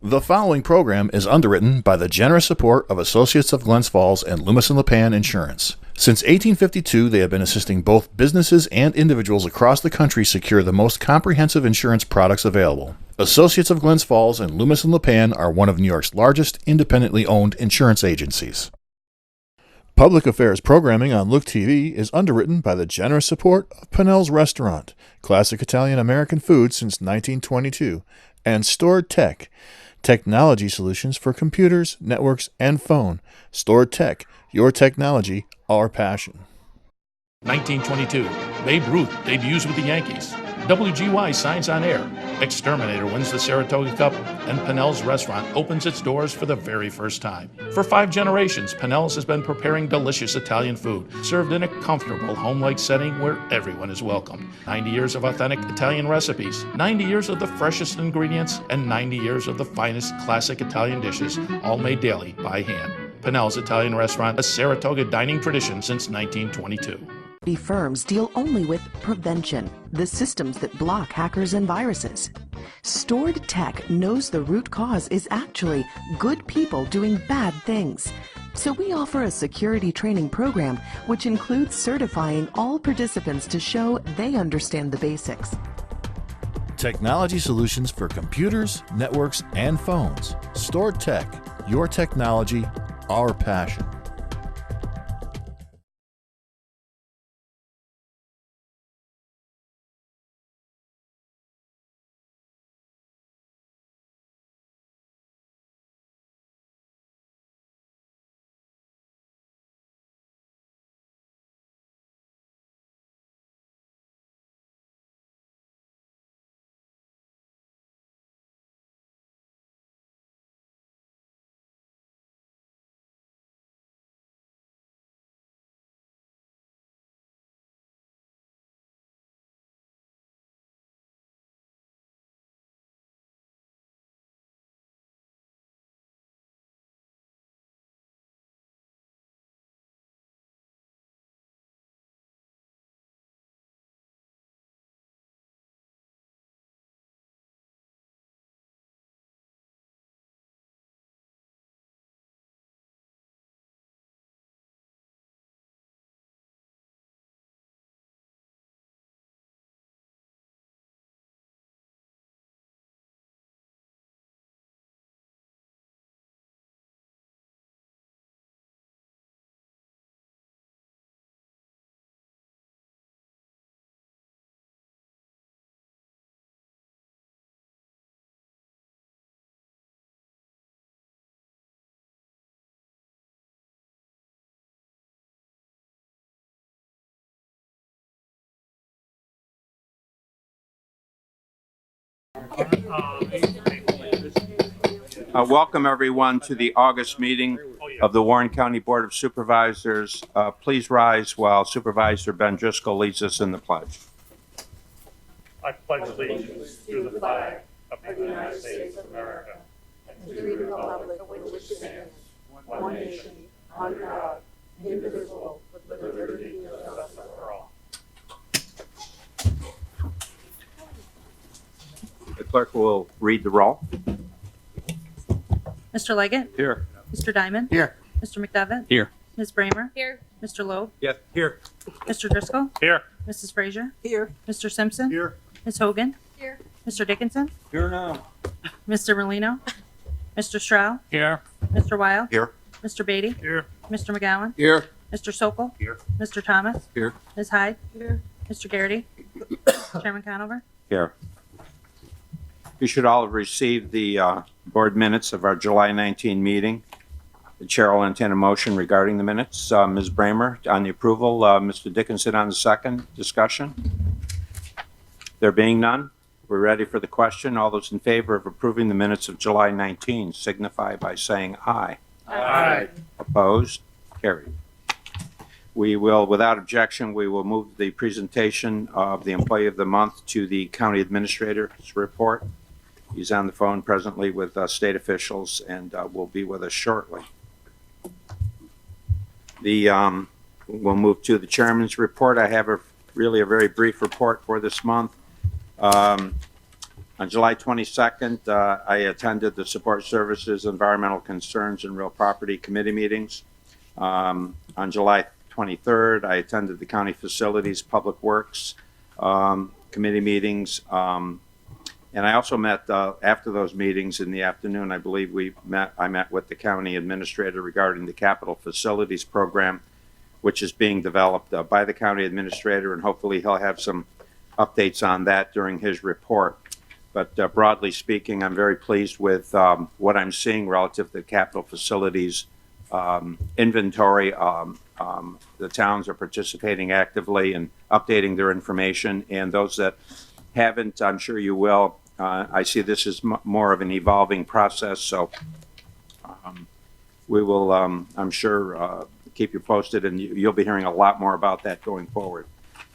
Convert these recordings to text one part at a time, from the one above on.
The following program is underwritten by the generous support of Associates of Glens Falls and Loomis & Lipan Insurance. Since 1852, they have been assisting both businesses and individuals across the country secure the most comprehensive insurance products available. Associates of Glens Falls and Loomis & Lipan are one of New York's largest independently owned insurance agencies. Public affairs programming on Look TV is underwritten by the generous support of Pinnell's Restaurant, classic Italian-American food since 1922, and Stored Tech, technology solutions for computers, networks, and phone. Stored Tech, your technology, our passion. 1922, Babe Ruth debuts with the Yankees. WGY signs on air. Exterminator wins the Saratoga Cup, and Pinnell's Restaurant opens its doors for the very first time. For 5 generations, Pinnell's has been preparing delicious Italian food, served in a comfortable, home-like setting where everyone is welcomed. 90 years of authentic Italian recipes, 90 years of the freshest ingredients, and 90 years of the finest classic Italian dishes, all made daily by hand. Pinnell's Italian Restaurant, a Saratoga dining tradition since 1922. Firms deal only with prevention, the systems that block hackers and viruses. Stored Tech knows the root cause is actually good people doing bad things. So we offer a security training program which includes certifying all participants to show they understand the basics. Technology solutions for computers, networks, and phones. Stored Tech, your technology, our passion. Welcome everyone to the August meeting of the Warren County Board of Supervisors. Please rise while Supervisor Ben Driscoll leads us in the pledge. I pledge allegiance to the flag of the United States of America and to the republic for which it stands, one nation, under God, indivisible, with liberty and justice for all. The clerk will read the roll. Mr. Leggett? Here. Mr. Diamond? Here. Mr. McDevitt? Here. Ms. Bramer? Here. Mr. Loeb? Yes. Here. Mr. Driscoll? Here. Mrs. Frazier? Here. Mr. Simpson? Here. Ms. Hogan? Here. Mr. Dickinson? Here now. Mr. Merlino? Mr. Stroud? Here. Mr. Weil? Here. Mr. Beatty? Here. Mr. McGowan? Here. Mr. Sokol? Here. Mr. Thomas? Here. Ms. Hyde? Here. Mr. Garrity? Chairman Conover? Here. You should all have received the board minutes of our July 19 meeting. The chair will entertain a motion regarding the minutes. Ms. Bramer on the approval, Mr. Dickinson on the second. Discussion? There being none, we're ready for the question. All those in favor of approving the minutes of July 19 signify by saying aye. Aye. Opposed? Carried. We will, without objection, we will move the presentation of the Employee of the Month to the County Administrator's report. He's on the phone presently with state officials and will be with us shortly. We'll move to the Chairman's report. I have really a very brief report for this month. On On July 22nd, I attended the Support Services, Environmental Concerns, and Real Property Committee meetings. On July 23rd, I attended the County Facilities, Public Works Committee meetings. And I also met, after those meetings in the afternoon, I believe I met with the county administrator regarding the capital facilities program, which is being developed by the county administrator, and hopefully he'll have some updates on that during his report. But broadly speaking, I'm very pleased with what I'm seeing relative to capital facilities inventory. The towns are participating actively and updating their information, and those that haven't, I'm sure you will. I see this as more of an evolving process, so we will, I'm sure, keep you posted, and you'll be hearing a lot more about that going forward.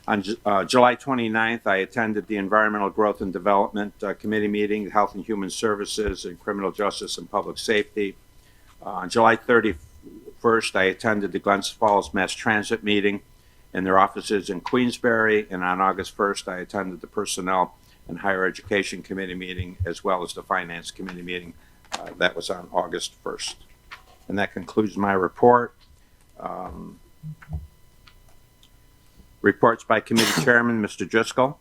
On July 29th, I attended the Environmental Growth and Development Committee meeting, Health and Human Services, and Criminal Justice and Public Safety. On July 31st, I attended the Glens Falls Mass Transit meeting in their offices in Queensbury, and on August 1st, I attended the Personnel and Higher Education Committee meeting, as well as the Finance Committee meeting. That was on August 1st. And that concludes my report. Reports by committee chairman, Mr. Driscoll.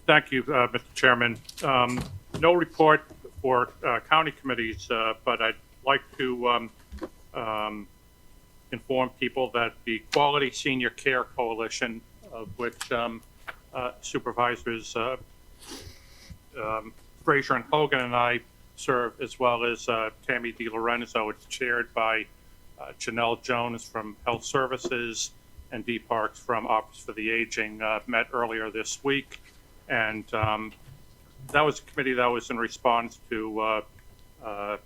Thank you, Mr. Chairman. No report for county committees, but I'd like to inform people that the Quality Senior Care Coalition, of which Supervisors Frazier and Hogan and I serve, as well as Tammy DiLorenzo. It's chaired by Janelle Jones from Health Services and Dee Parks from Office for the Aging, met earlier this week. And that was a committee that was in response to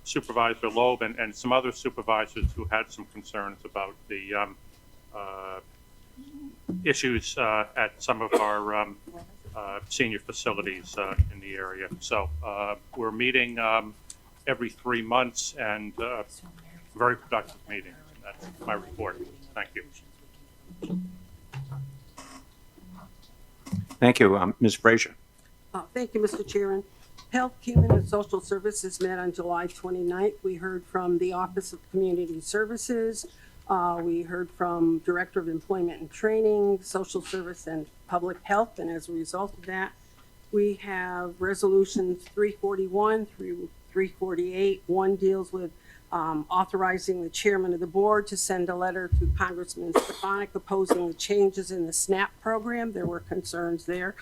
Supervisor Loeb and some other supervisors who had some concerns about the issues at some of our senior facilities in the area. So we're meeting every 3 months, and very productive meeting. That's my report. Thank you. Thank you. Ms. Frazier. Thank you, Mr. Chairman. Health, Human, and Social Services met on July 29th. We heard from the Office of Community Services. We heard from Director of Employment and Training, Social Service, and Public Health. And as a result of that, we have resolutions 341 through 348. One deals with authorizing the chairman of the board to send a letter to Congressman Stefanik opposing the changes in the SNAP program. There were concerns there.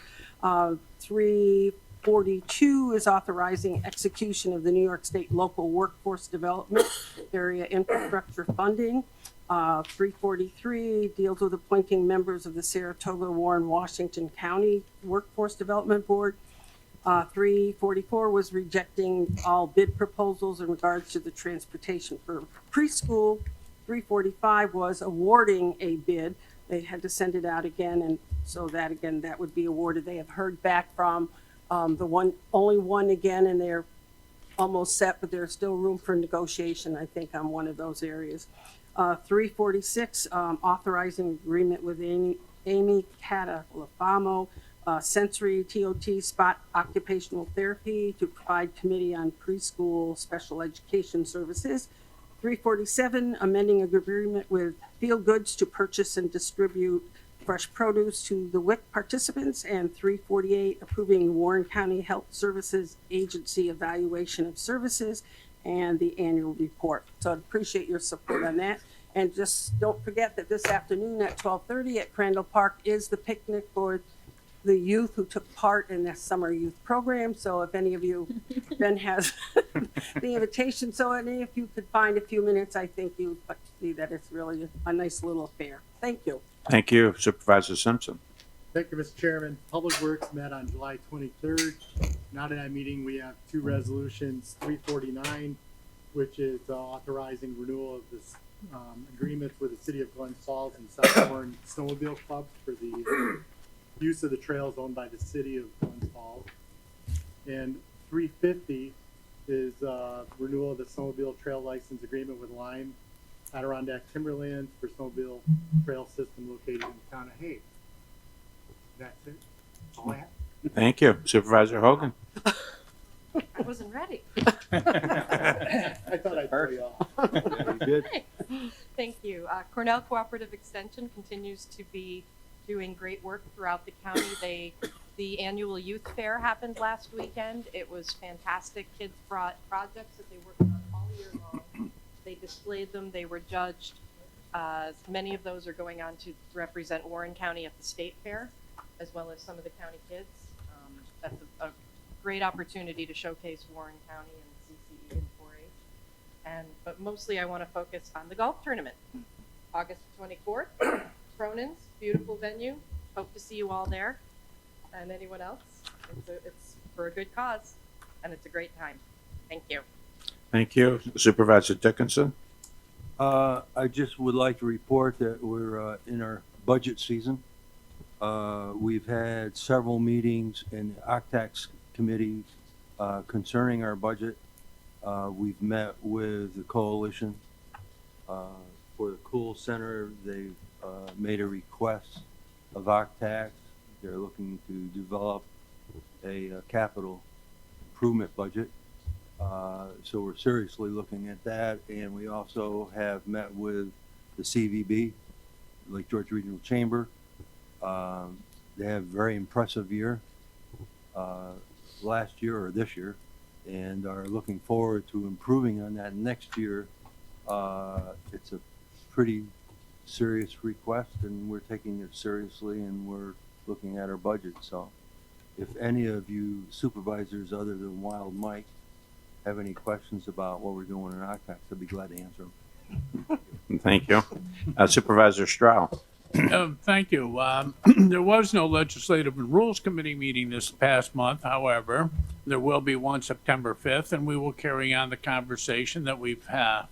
342 is authorizing execution of the New York State Local Workforce Development Area Infrastructure Funding. 343 deals with appointing members of the Saratoga, Warren, Washington County Workforce Development Board. 344 was rejecting all bid proposals in regards to the transportation for preschool. 345 was awarding a bid. They had to send it out again, and so that again, that would be awarded. They have heard back from only one again, and they're almost set, but there's still room for negotiation, I think, on one of those areas. 346, authorizing agreement with Amy Catalafamo, sensory TOT spot occupational therapy to provide committee on preschool special education services. 347, amending agreement with Field Goods to purchase and distribute fresh produce to the WIC participants. And 348, approving Warren County Health Services Agency evaluation of services and the annual report. So I'd appreciate your support on that. And just don't forget that this afternoon at 12:30 at Crandall Park is the picnic for the youth who took part in the summer youth program. So if any of you then has the invitation, so any if you could find a few minutes, I think you would see that it's really a nice little affair. Thank you. Thank you, Supervisor Simpson. Thank you, Mr. Chairman. Public Works met on July 23rd. Now in that meeting, we have two resolutions, 349, which is authorizing renewal of this agreement with the City of Glens Falls and South Warren Snowmobile Club for the use of the trails owned by the City of Glens Falls. And 350 is renewal of the snowmobile trail license agreement with Lime Adirondack Timberlands for snowmobile trail system located in the town of Hay. That's it. That's all I have. Thank you. Supervisor Hogan? I wasn't ready. I thought I'd throw you off. Very good. Thank you. Cornell Cooperative Extension continues to be doing great work throughout the county. The annual youth fair happened last weekend. It was fantastic. Kids brought projects that they worked on all year long. They displayed them. They were judged. Many of those are going on to represent Warren County at the state fair, as well as some of the county kids. That's a great opportunity to showcase Warren County and CCE in 4-H. But mostly I want to focus on the golf tournament. August 24th, Cronin's, beautiful venue. Hope to see you all there. And anyone else. It's for a good cause, and it's a great time. Thank you. Thank you. Supervisor Dickinson? I just would like to report that we're in our budget season. We've had several meetings in the OCTAX committee concerning our budget. We've met with the coalition for the Cool Center. They've made a request of OCTAX. They're looking to develop a capital improvement budget. So we're seriously looking at that. And we also have met with the CVB, Lake George Regional Chamber. They have a very impressive year last year or this year, and are looking forward to improving on that next year. It's a pretty serious request, and we're taking it seriously, and we're looking at our budget. So if any of you supervisors other than Wild Mike have any questions about what we're doing in OCTAX, I'd be glad to answer them. Thank you. Supervisor Stroud? Thank you. There was no Legislative and Rules Committee meeting this past month. However, there will be one September 5th, and we will carry on the conversation that we've had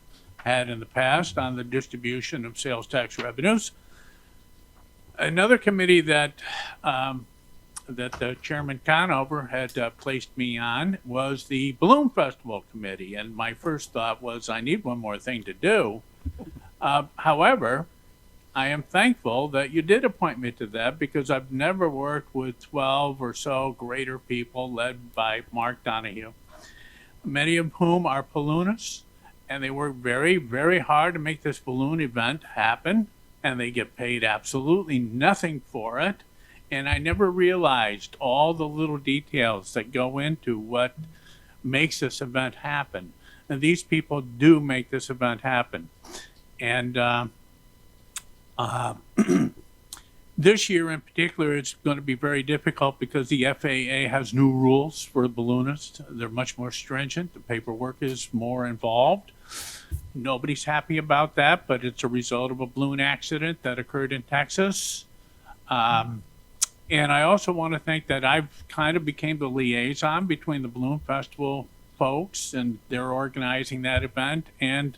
in the past on the distribution of sales tax revenues. Another committee that Chairman Conover had placed me on was the Balloon Festival Committee, and my first thought was I need one more thing to do. However, I am thankful that you did appoint me to that, because I've never worked with 12 or so greater people led by Mark Donahue, many of whom are balloonists, and they work very, very hard to make this balloon event happen, and they get paid absolutely nothing for it. And I never realized all the little details that go into what makes this event happen. And these people do make this event happen. And this year in particular, it's going to be very difficult because the FAA has new rules for balloonists. They're much more stringent. The paperwork is more involved. Nobody's happy about that, but it's a result of a balloon accident that occurred in Texas. And I also want to think that I've kind of became the liaison between the Balloon Festival folks, and they're organizing that event, and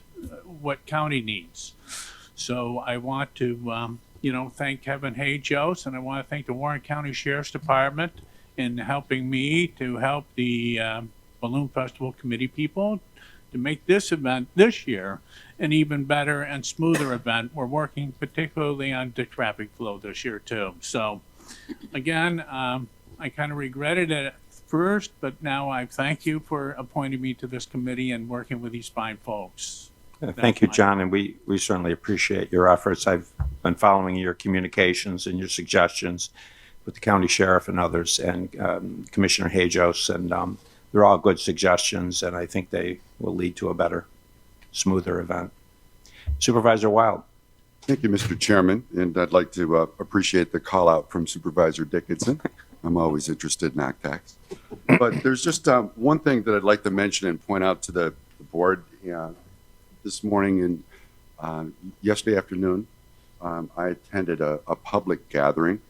what county needs. So I want to, thank Kevin Hayjos, and I want to thank the Warren County Sheriff's Department in helping me to help the Balloon Festival Committee people to make this event this year an even better and smoother event. We're working particularly on the traffic flow this year too. So again, I kind of regretted it at first, but now I thank you for appointing me to this committee and working with these fine folks. Thank you, John, and we certainly appreciate your efforts. I've been following your communications and your suggestions with the county sheriff and others, and Commissioner Hayjos, and they're all good suggestions, and I think they will lead to a better, smoother event. Supervisor Wild. Thank you, Mr. Chairman, and I'd like to appreciate the call out from Supervisor Dickinson. I'm always interested in OCTAX. But there's just one thing that I'd like to mention and point out to the board. This morning and yesterday afternoon, I attended a public gathering.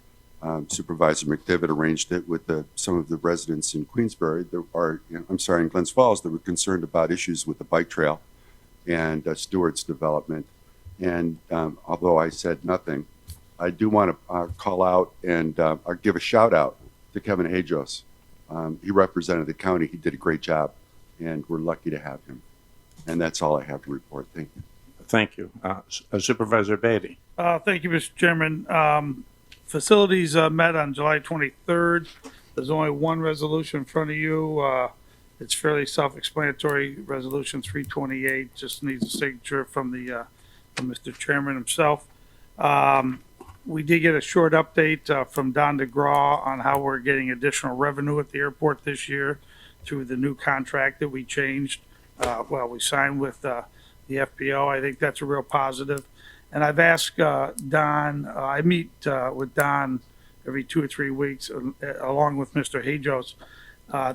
Supervisor McDivitt arranged it with some of the residents in Queensbury, in Glens Falls, that were concerned about issues with the bike trail and Stewart's development. And although I said nothing, I do want to call out and give a shout out to Kevin Hayjos. He represented the county. He did a great job, and we're lucky to have him. And that's all I have to report. Thank you. Thank you. Supervisor Beatty. Thank you, Mr. Chairman. Facilities met on July 23rd. There's only one resolution in front of you. It's fairly self-explanatory. Resolution 328 just needs a signature from from Mr. Chairman himself. We did get a short update from Don DeGraw on how we're getting additional revenue at the airport this year through the new contract that we changed. We signed with the FPO. I think that's a real positive. And I've asked Don, I meet with Don every 2 or 3 weeks, along with Mr. Hajos,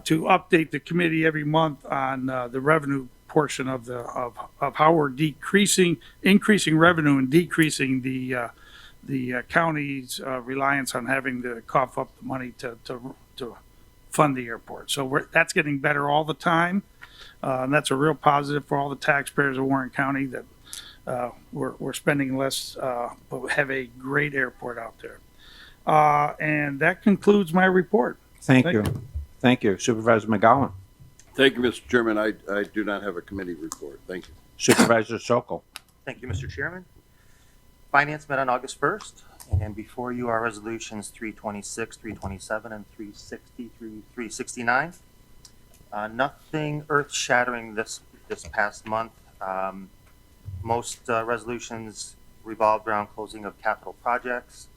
to update the committee every month on the revenue portion of how we're increasing revenue and decreasing the county's reliance on having to cough up the money to fund the airport. So that's getting better all the time. And that's a real positive for all the taxpayers of Warren County that we're spending less, but have a great airport out there. And that concludes my report. Thank you. Thank you. Supervisor McGowan. Thank you, Mr. Chairman. I do not have a committee report. Thank you. Supervisor Sokol. Thank you, Mr. Chairman. Finance met on August 1st, and before you are resolutions 326, 327, and 360 through 369. Nothing earth-shattering this past month. Most resolutions revolved around closing of capital projects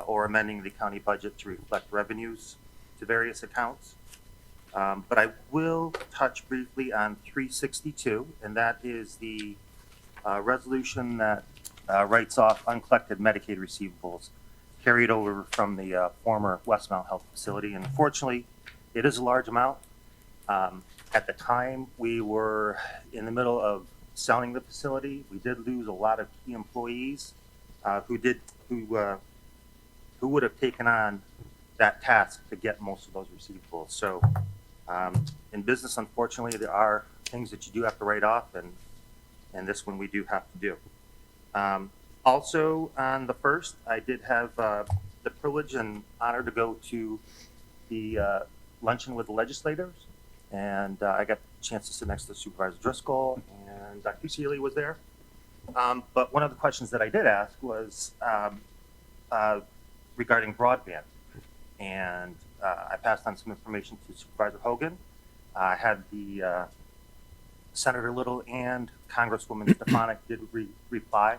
or amending the county budget to reflect revenues to various accounts. But I will touch briefly on 362, and that is the resolution that writes off uncollected Medicaid receivables carried over from the former Westmount Health Facility. And unfortunately, it is a large amount. At the time, we were in the middle of selling the facility. We did lose a lot of key employees who would have taken on that task to get most of those receivables. So in business, unfortunately, there are things that you do have to write off, and this one we do have to do. Also on the 1st, I did have the privilege and honor to go to the luncheon with the legislators, and I got a chance to sit next to Supervisor Driscoll, and Dr. Seeley was there. But one of the questions that I did ask was regarding broadband, and I passed on some information to Supervisor Hogan. I had the Senator Little and Congresswoman Stefanik did reply.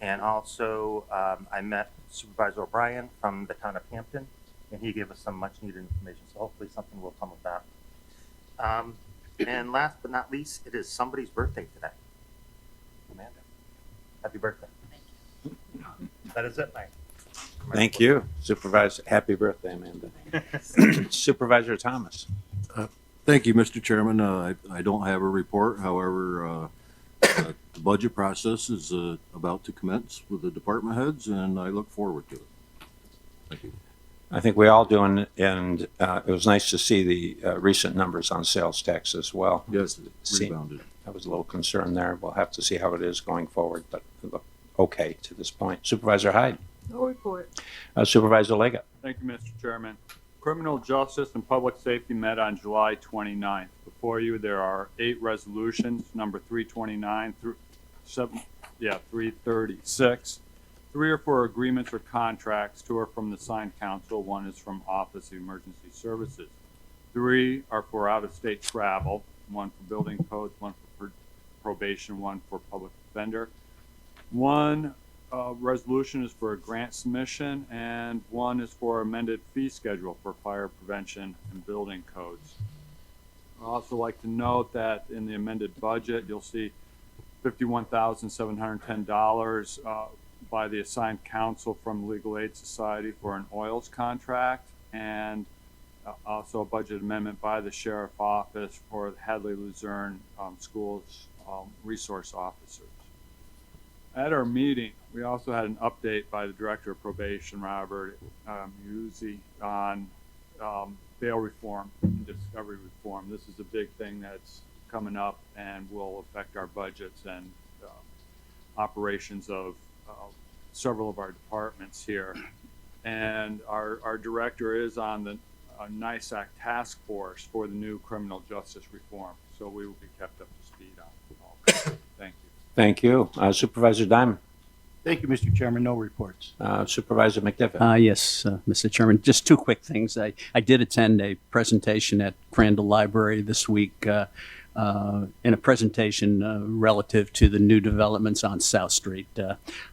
And also, I met Supervisor O'Brien from the town of Hampton, and he gave us some much needed information. So hopefully something will come of that. And last but not least, it is somebody's birthday today. Amanda, happy birthday. Thank you. That is it, Mike. Thank you, Supervisor. Happy birthday, Amanda. Supervisor Thomas. Thank you, Mr. Chairman. I don't have a report. However, the budget process is about to commence with the department heads, and I look forward to it. Thank you. I think we all do, and it was nice to see the recent numbers on sales tax as well. Yes, it rebounded. I was a little concerned there. We'll have to see how it is going forward, but it looked okay to this point. Supervisor Hyde. No report. Supervisor Leggett. Thank you, Mr. Chairman. Criminal Justice and Public Safety met on July 29th. Before you, there are 8 resolutions, number 329 through 336. 3 are for agreements or contracts. 2 are from the signed council. 1 is from Office of Emergency Services. 3 are for out-of-state travel. 1 for building codes, 1 for probation, 1 for public defender. 1 resolution is for a grant submission, and 1 is for amended fee schedule for fire prevention and building codes. I'd also like to note that in the amended budget, you'll see $51,710 by the assigned counsel from Legal Aid Society for an oils contract, and also a budget amendment by the Sheriff Office for the Hadley Luzerne Schools resource officers. At our meeting, we also had an update by the Director of Probation, Robert Muzzi, on bail reform and discovery reform. This is a big thing that's coming up and will affect our budgets and operations of several of our departments here. And our director is on the NISAC task force for the new criminal justice reform. So we will be kept up to speed on all that. Thank you. Thank you. Supervisor Diamond. Thank you, Mr. Chairman. No reports. Supervisor McDevitt. Yes, Mr. Chairman, just two quick things. I did attend a presentation at Crandall Library this week in a presentation relative to the new developments on South Street.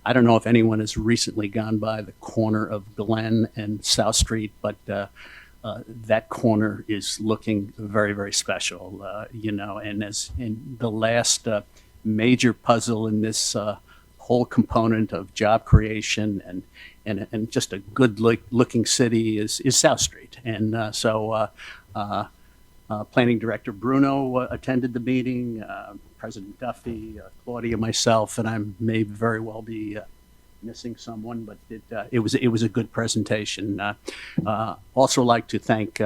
I don't know if anyone has recently gone by the corner of Glen and South Street, but that corner is looking very, very special, and as in the last major puzzle in this whole component of job creation and just a good looking city is South Street. And Planning Director Bruno attended the meeting, President Duffy, Claudia, myself, and I may very well be missing someone, but it was a good presentation. Also like to thank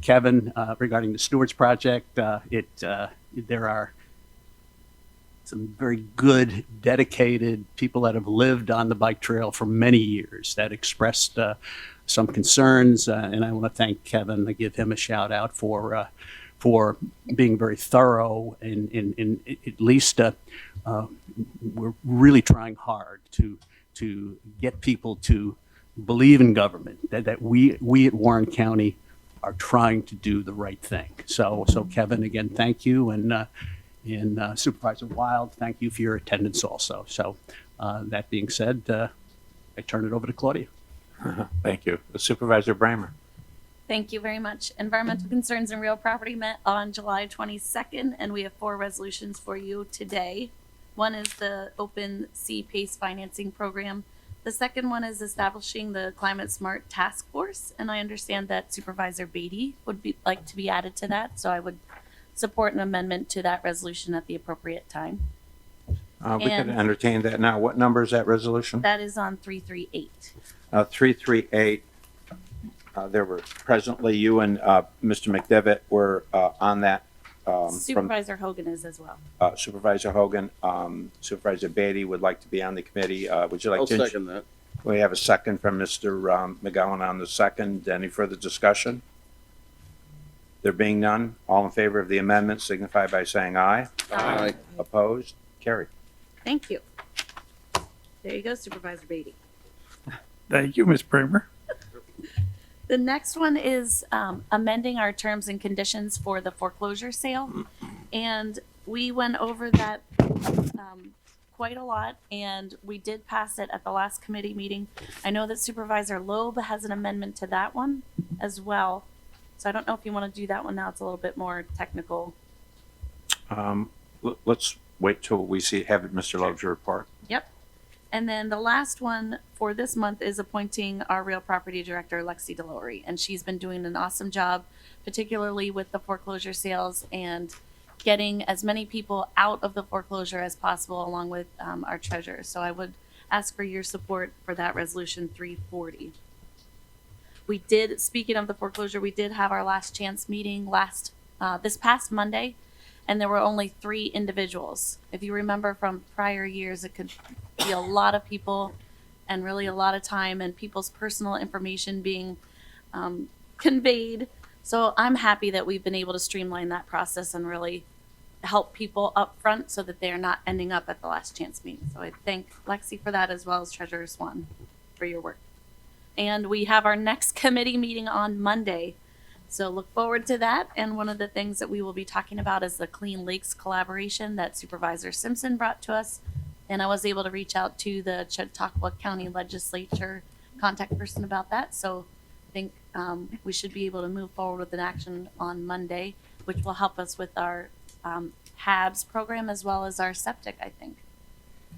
Kevin regarding the Stewards Project. There are some very good, dedicated people that have lived on the bike trail for many years that expressed some concerns, and I want to thank Kevin. I give him a shout out for being very thorough and at least we're really trying hard to get people to believe in government, that we at Warren County are trying to do the right thing. So Kevin, again, thank you, and Supervisor Wild, thank you for your attendance also. So that being said, I turn it over to Claudia. Thank you. Supervisor Bramer. Thank you very much. Environmental concerns and real property met on July 22nd, and we have 4 resolutions for you today. One is the Open Sea Pace Financing Program. The second one is establishing the Climate Smart Task Force, and I understand that Supervisor Beatty would like to be added to that, so I would support an amendment to that resolution at the appropriate time. We can entertain that now. What number is that resolution? That is on 338. 338. There were presently you and Mr. McDevitt were on that. Supervisor Hogan is as well. Supervisor Hogan, Supervisor Beatty would like to be on the committee. Would you like I'll to? second that. We have a second from Mr. McGowan on the second. Any further discussion? There being none, all in favor of the amendment signify by saying aye. Aye. Opposed? Carried. Thank you. There you go, Supervisor Beatty. Thank you, Ms. Bramer. The next one is amending our terms and conditions for the foreclosure sale. And we went over that quite a lot, and we did pass it at the last committee meeting. I know that Supervisor Loeb has an amendment to that one as well. So I don't know if you want to do that one now. It's a little bit more technical. Let's wait till we have Mr. Loeb's report. Yep. And then the last one for this month is appointing our real property director, Lexi Delory. And she's been doing an awesome job, particularly with the foreclosure sales and getting as many people out of the foreclosure as possible, along with our treasurer. So I would ask for your support for that resolution 340. We did, speaking of the foreclosure, we did have our last chance meeting this past Monday, and there were only 3 individuals. If you remember from prior years, it could be a lot of people and really a lot of time and people's personal information being conveyed. So I'm happy that we've been able to streamline that process and really help people up front so that they're not ending up at the last chance meeting. So I thank Lexi for that, as well as Treasurer Swan for your work. And we have our next committee meeting on Monday. So look forward to that. And one of the things that we will be talking about is the Clean Lakes collaboration that Supervisor Simpson brought to us. And I was able to reach out to the Chautauqua County Legislature contact person about that. So I think we should be able to move forward with an action on Monday, which will help us with our HABs program as well as our septic, I think.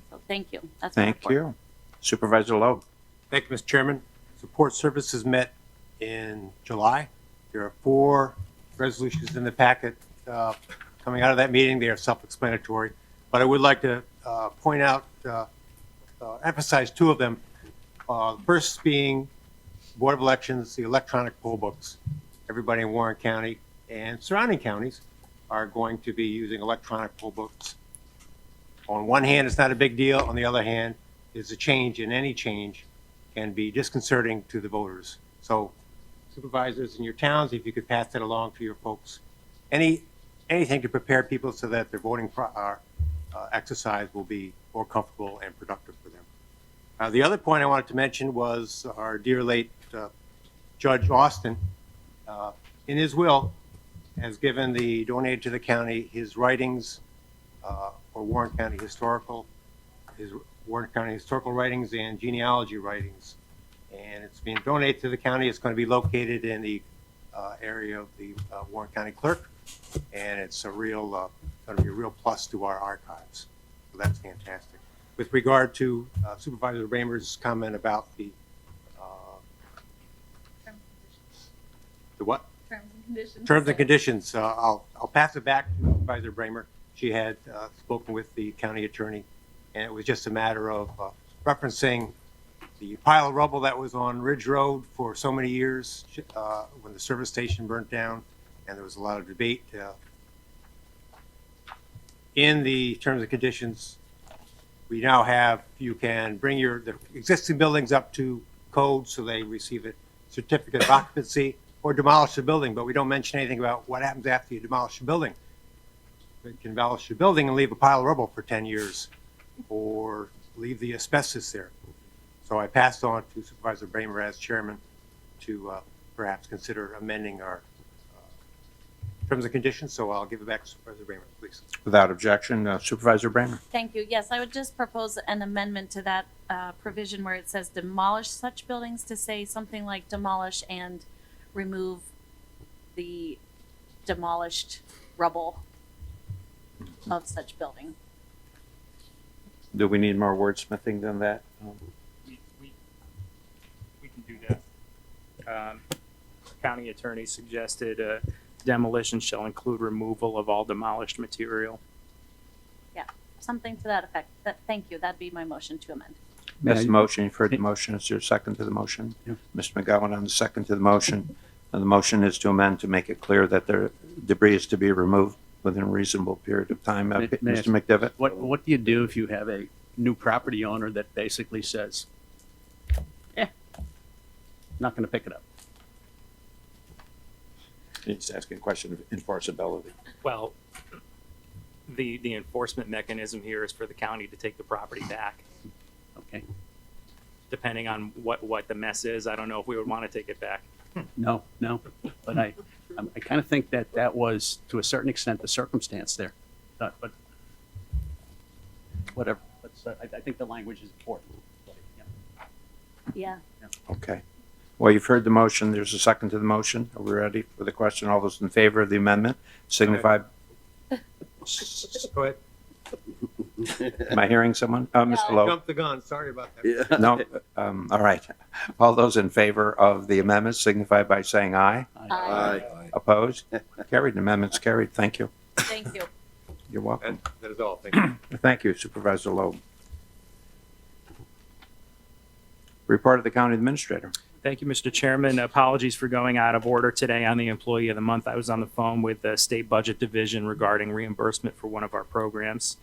So thank you. That's my Thank report. you. Supervisor Loeb. Thank you, Mr. Chairman. Support Services met in July. There are 4 resolutions in the packet coming out of that meeting. They are self-explanatory, but I would like to point out, emphasize 2 of them. First being Board of Elections, the electronic poll books. Everybody in Warren County and surrounding counties are going to be using electronic poll books. On one hand, it's not a big deal. On the other hand, is a change, and any change can be disconcerting to the voters. So supervisors in your towns, if you could pass that along to your folks. Anything to prepare people so that their voting exercise will be more comfortable and productive for them. The other point I wanted to mention was our dear late Judge Austin, in his will, has donated to the county his writings for Warren County Historical, his Warren County Historical writings and genealogy writings. And it's being donated to the county. It's going to be located in the area of the Warren County Clerk, and it's going to be a real plus to our archives. So that's fantastic. With regard to Supervisor Raymer's comment about the what? Terms and conditions. Terms and conditions. I'll pass it back to Supervisor Bramer. She had spoken with the county attorney, and it was just a matter of referencing the pile of rubble that was on Ridge Road for so many years when the service station burnt down, and there was a lot of debate. In the terms and conditions, we now have, you can bring the existing buildings up to code so they receive a certificate of occupancy, or demolish the building, but we don't mention anything about what happens after you demolish the building. You can demolish the building and leave a pile of rubble for 10 years, or leave the asbestos there. So I passed on to Supervisor Bramer as chairman to perhaps consider amending our terms and conditions, so I'll give it back to Supervisor Bramer, please. Without objection, Supervisor Bramer. Thank you. Yes, I would just propose an amendment to that provision where it says demolish such buildings to say something like demolish and remove the demolished rubble of such building. Do we need more wordsmithing than that? We can do that. County attorney suggested demolition shall include removal of all demolished material. Yeah, something to that effect. Thank you. That'd be my motion to amend. That's the motion. You've heard the motion. Is there a second to the motion? Yeah. Mr. McGowan on the second to the motion. And the motion is to amend to make it clear that the debris is to be removed within a reasonable period of time. May I Mr. ask- McDevitt? What do you do if you have a new property owner that basically says, not going to pick it up? He's asking a question of enforceability. Well, the enforcement mechanism here is for the county to take the property back. Okay. Depending on what the mess is, I don't know if we would want to take it back. No, but I kind of think that was, to a certain extent, the circumstance there. But whatever. I think the language is important. But, Yeah. Okay. Well, you've heard the motion. There's a second to the motion. Are we ready for the question? All those in favor of the amendment signify. Go ahead. Am I hearing someone? Mr. Lowe? Jumped the gun. Sorry about that. No? All right. All those in favor of the amendment signify by saying aye. Aye. Opposed? Carried. The amendment's carried. Thank you. Thank you. You're welcome. That is all. Thank you. Thank you, Supervisor Lowe. Report of the county administrator. Thank you, Mr. Chairman. Apologies for going out of order today on the Employee of the Month. I was on the phone with the State Budget Division regarding reimbursement for one of our programs.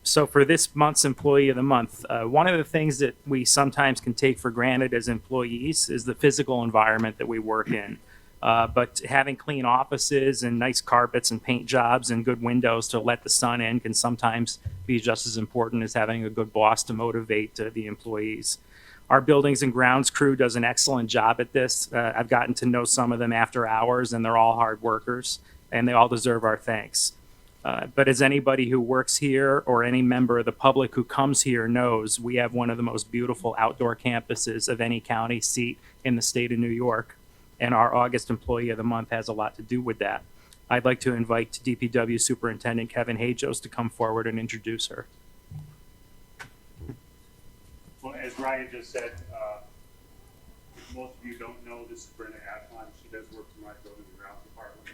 So for this month's Employee of the Month, one of the things that we sometimes can take for granted as employees is the physical environment that we work in. But having clean offices and nice carpets and paint jobs and good windows to let the sun in can sometimes be just as important as having a good boss to motivate the employees. Our buildings and grounds crew does an excellent job at this. I've gotten to know some of them after hours, and they're all hard workers, and they all deserve our thanks. But as anybody who works here or any member of the public who comes here knows, we have one of the most beautiful outdoor campuses of any county seat in the state of New York, and our August Employee of the Month has a lot to do with that. I'd like to invite DPW Superintendent Kevin Hajos to come forward and introduce her. Well, as Ryan just said, if most of you don't know, this is Brenda Athlon. She does work for my building and grounds department.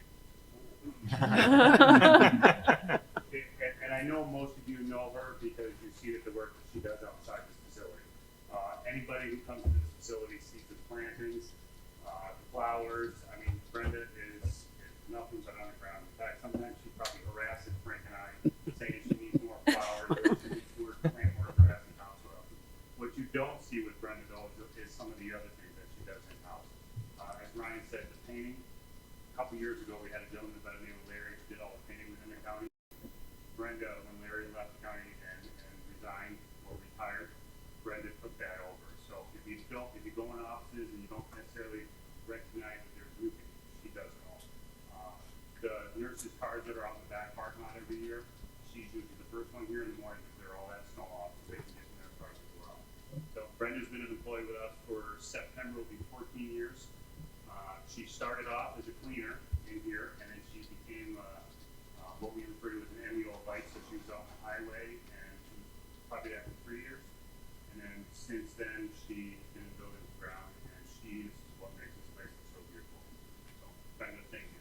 And I know most of you know her because you see the work that she does outside this facility. Anybody who comes to this facility sees the plantings, the flowers. I mean, Brenda is nothing but on the ground. In fact, sometimes she probably harasses Frank and I, saying she needs more flowers, or she needs more plant work, or that's the house. What you don't see with Brenda, though, is some of the other things that she does in-house. As Ryan said, the painting. A couple years ago, we had a gentleman by the name of Larry who did all the painting within the county. Brenda, when you go in offices and you don't necessarily recognize that there's roofing, she does it all. The nurses' cars that are out in the back parking lot every year, she's usually the first one here in the morning to clear all that snow off so they can get in their cars as well. So Brenda's been an employee with us for September, will be 14 years. She started off as a cleaner in here, and then she became what we refer to as an MEO light, so she was out on the highway, and she probably that for 3 years. And then since then, she's been in building the ground, and she is what makes this place so beautiful. So, Brenda, thank you.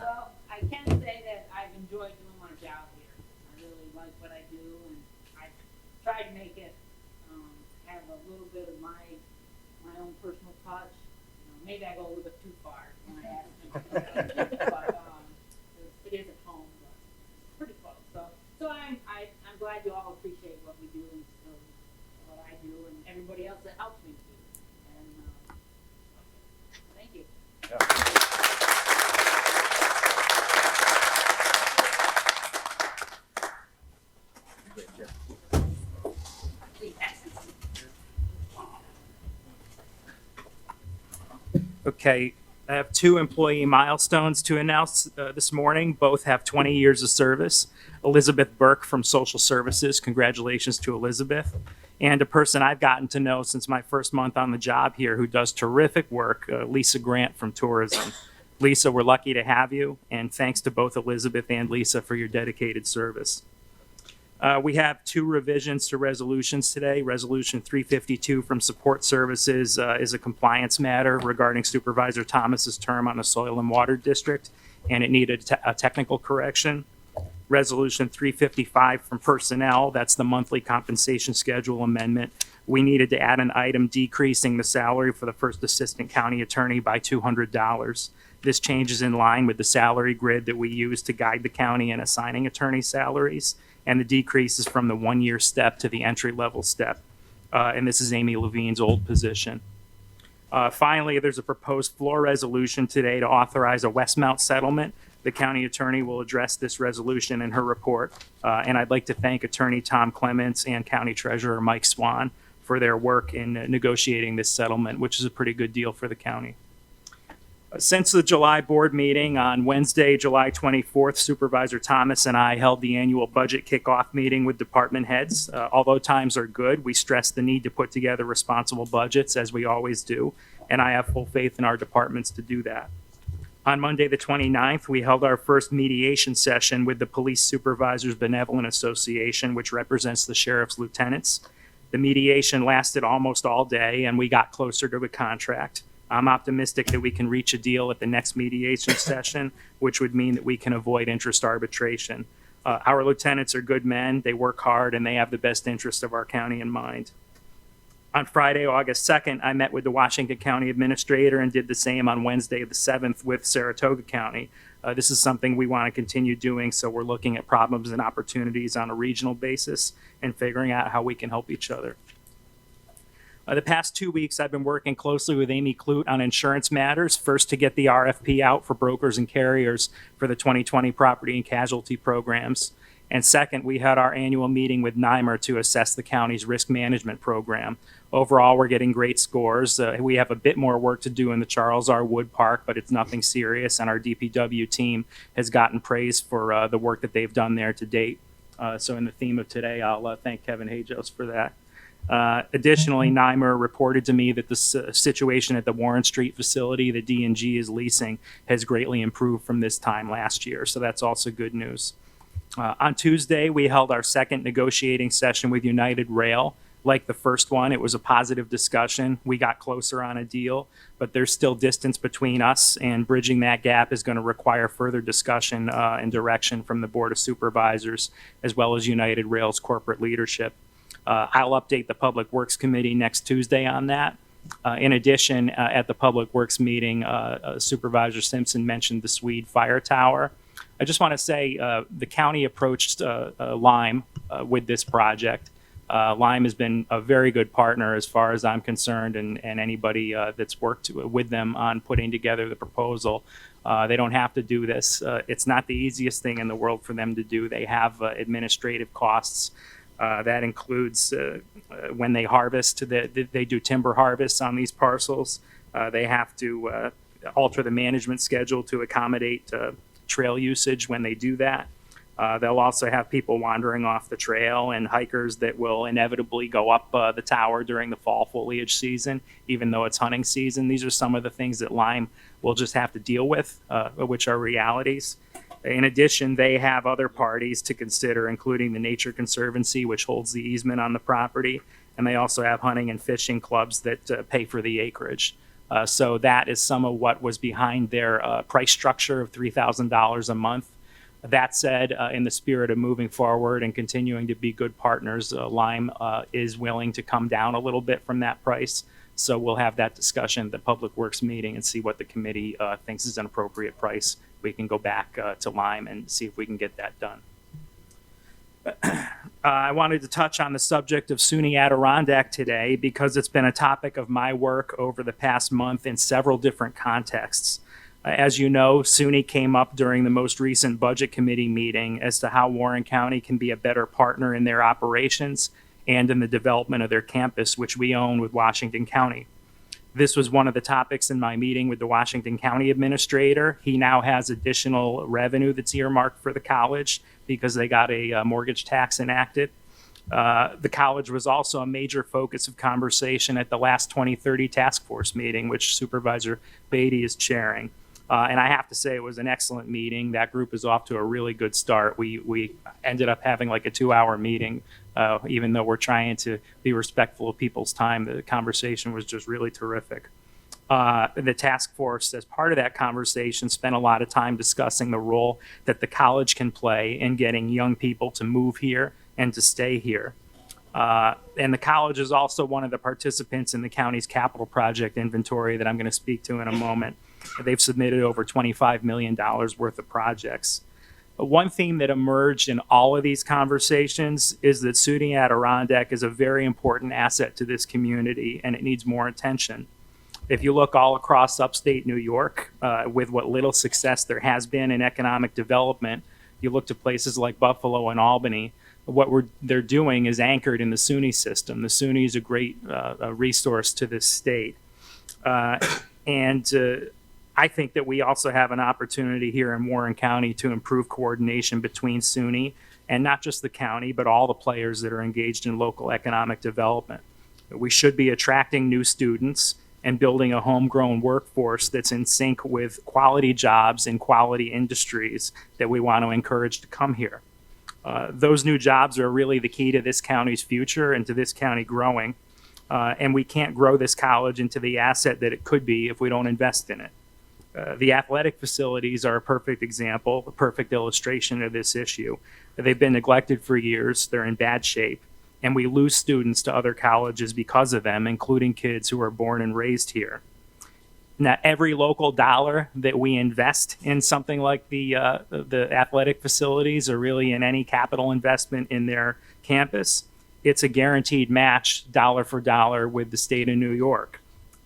Well, I can say that I've enjoyed doing my job here. I really like what I do, and I try to make it have a little bit of my own personal touch. Maybe I go a little bit too far when I add it, but it is at home, but it's pretty close. So I'm glad you all appreciate what we do and what I do, and everybody else that helps me do. And thank you. Okay, I have 2 employee milestones to announce this morning. Both have 20 years of service. Elizabeth Burke from Social Services, congratulations to Elizabeth. And a person I've gotten to know since my first month on the job here who does terrific work, Lisa Grant from Tourism. Lisa, we're lucky to have you, and thanks to both Elizabeth and Lisa for your dedicated service. We have 2 revisions to resolutions today. Resolution 352 from Support Services is a compliance matter regarding Supervisor Thomas's term on the Soil and Water District, and it needed a technical correction. Resolution 355 from Personnel, that's the monthly compensation schedule amendment. We needed to add an item decreasing the salary for the first assistant county attorney by $200. This change is in line with the salary grid that we use to guide the county in assigning attorney salaries, and the decrease is from the 1-year step to the entry-level step. And this is Amy Levine's old position. Finally, there's a proposed floor resolution today to authorize a Westmount settlement. The county attorney will address this resolution in her report. And I'd like to thank Attorney Tom Clements and County Treasurer Mike Swan for their work in negotiating this settlement, which is a pretty good deal for the county. Since the July board meeting on Wednesday, July 24th, Supervisor Thomas and I held the annual budget kickoff meeting with department heads. Although times are good, we stress the need to put together responsible budgets, as we always do, and I have full faith in our departments to do that. On Monday, the 29th, we held our first mediation session with the Police Supervisors Benevolent Association, which represents the sheriff's lieutenants. The mediation lasted almost all day, and we got closer to a contract. I'm optimistic that we can reach a deal at the next mediation session, which would mean that we can avoid interest arbitration. Our lieutenants are good men, they work hard, and they have the best interest of our county in mind. On Friday, August 2nd, I met with the Washington County Administrator and did the same on Wednesday, the 7th, with Saratoga County. This is something we want to continue doing, so we're looking at problems and opportunities on a regional basis and figuring out how we can help each other. The past 2 weeks, I've been working closely with Amy Clute on insurance matters, first to get the RFP out for brokers and carriers for the 2020 property and casualty programs. And second, we had our annual meeting with NYMER to assess the county's risk management program. Overall, we're getting great scores. We have a bit more work to do in the Charles R. Wood Park, but it's nothing serious, and our DPW team has gotten praise for the work that they've done there to date. So in the theme of today, I'll thank Kevin Hajos for that. Additionally, NYMER reported to me that the situation at the Warren Street facility that D&G is leasing has greatly improved from this time last year, so that's also good news. On Tuesday, we held our second negotiating session with United Rail. Like the first one, it was a positive discussion. We got closer on a deal, but there's still distance between us, and bridging that gap is going to require further discussion and direction from the Board of Supervisors, as well as United Rail's corporate leadership. I'll update the Public Works Committee next Tuesday on that. In addition, at the Public Works meeting, Supervisor Simpson mentioned the Swede Fire Tower. I just want to say the county approached Lime with this project. Lime has been a very good partner as far as I'm concerned, and anybody that's worked with them on putting together the proposal. They don't have to do this. It's not the easiest thing in the world for them to do. They have administrative costs. That includes when they harvest, they do timber harvests on these parcels. They have to alter the management schedule to accommodate trail usage when they do that. They'll also have people wandering off the trail and hikers that will inevitably go up the tower during the fall foliage season, even though it's hunting season. These are some of the things that Lime will just have to deal with, which are realities. In addition, they have other parties to consider, including the Nature Conservancy, which holds the easement on the property, and they also have hunting and fishing clubs that pay for the acreage. So that is some of what was behind their price structure of $3,000 a month. That said, in the spirit of moving forward and continuing to be good partners, Lime is willing to come down a little bit from that price. So we'll have that discussion at the Public Works meeting and see what the committee thinks is an appropriate price. We can go back to Lime and see if we can get that done. I wanted to touch on the subject of SUNY Adirondack today because it's been a topic of my work over the past month in several different contexts. As you know, SUNY came up during the most recent budget committee meeting as to how Warren County can be a better partner in their operations and in the development of their campus, which we own with Washington County. This was one of the topics in my meeting with the Washington County administrator. He now has additional revenue that's earmarked for the college because they got a mortgage tax enacted. The college was also a major focus of conversation at the last 2030 task force meeting, which Supervisor Beatty is chairing. And I have to say it was an excellent meeting. That group is off to a really good start. We ended up having like a 2-hour meeting, even though we're trying to be respectful of people's time. The conversation was just really terrific. The task force, as part of that conversation, spent a lot of time discussing the role that the college can play in getting young people to move here and to stay here. And the college is also one of the participants in the county's capital project inventory that I'm going to speak to in a moment. They've submitted over $25 million worth of projects. One theme that emerged in all of these conversations is that SUNY Adirondack is a very important asset to this community and it needs more attention. If you look all across upstate New York, with what little success there has been in economic development, you look to places like Buffalo and Albany, what they're doing is anchored in the SUNY system. The SUNY is a great resource to this state. I think that we also have an opportunity here in Warren County to improve coordination between SUNY and not just the county, but all the players that are engaged in local economic development. We should be attracting new students and building a homegrown workforce that's in sync with quality jobs and quality industries that we want to encourage to come here. Those new jobs are really the key to this county's future and to this county growing. And we can't grow this college into the asset that it could be if we don't invest in it. The athletic facilities are a perfect example, a perfect illustration of this issue. They've been neglected for years, they're in bad shape, and we lose students to other colleges because of them, including kids who are born and raised here. Now, every local dollar that we invest in something like the athletic facilities or really in any capital investment in their campus, it's a guaranteed match dollar for dollar with the state of New York.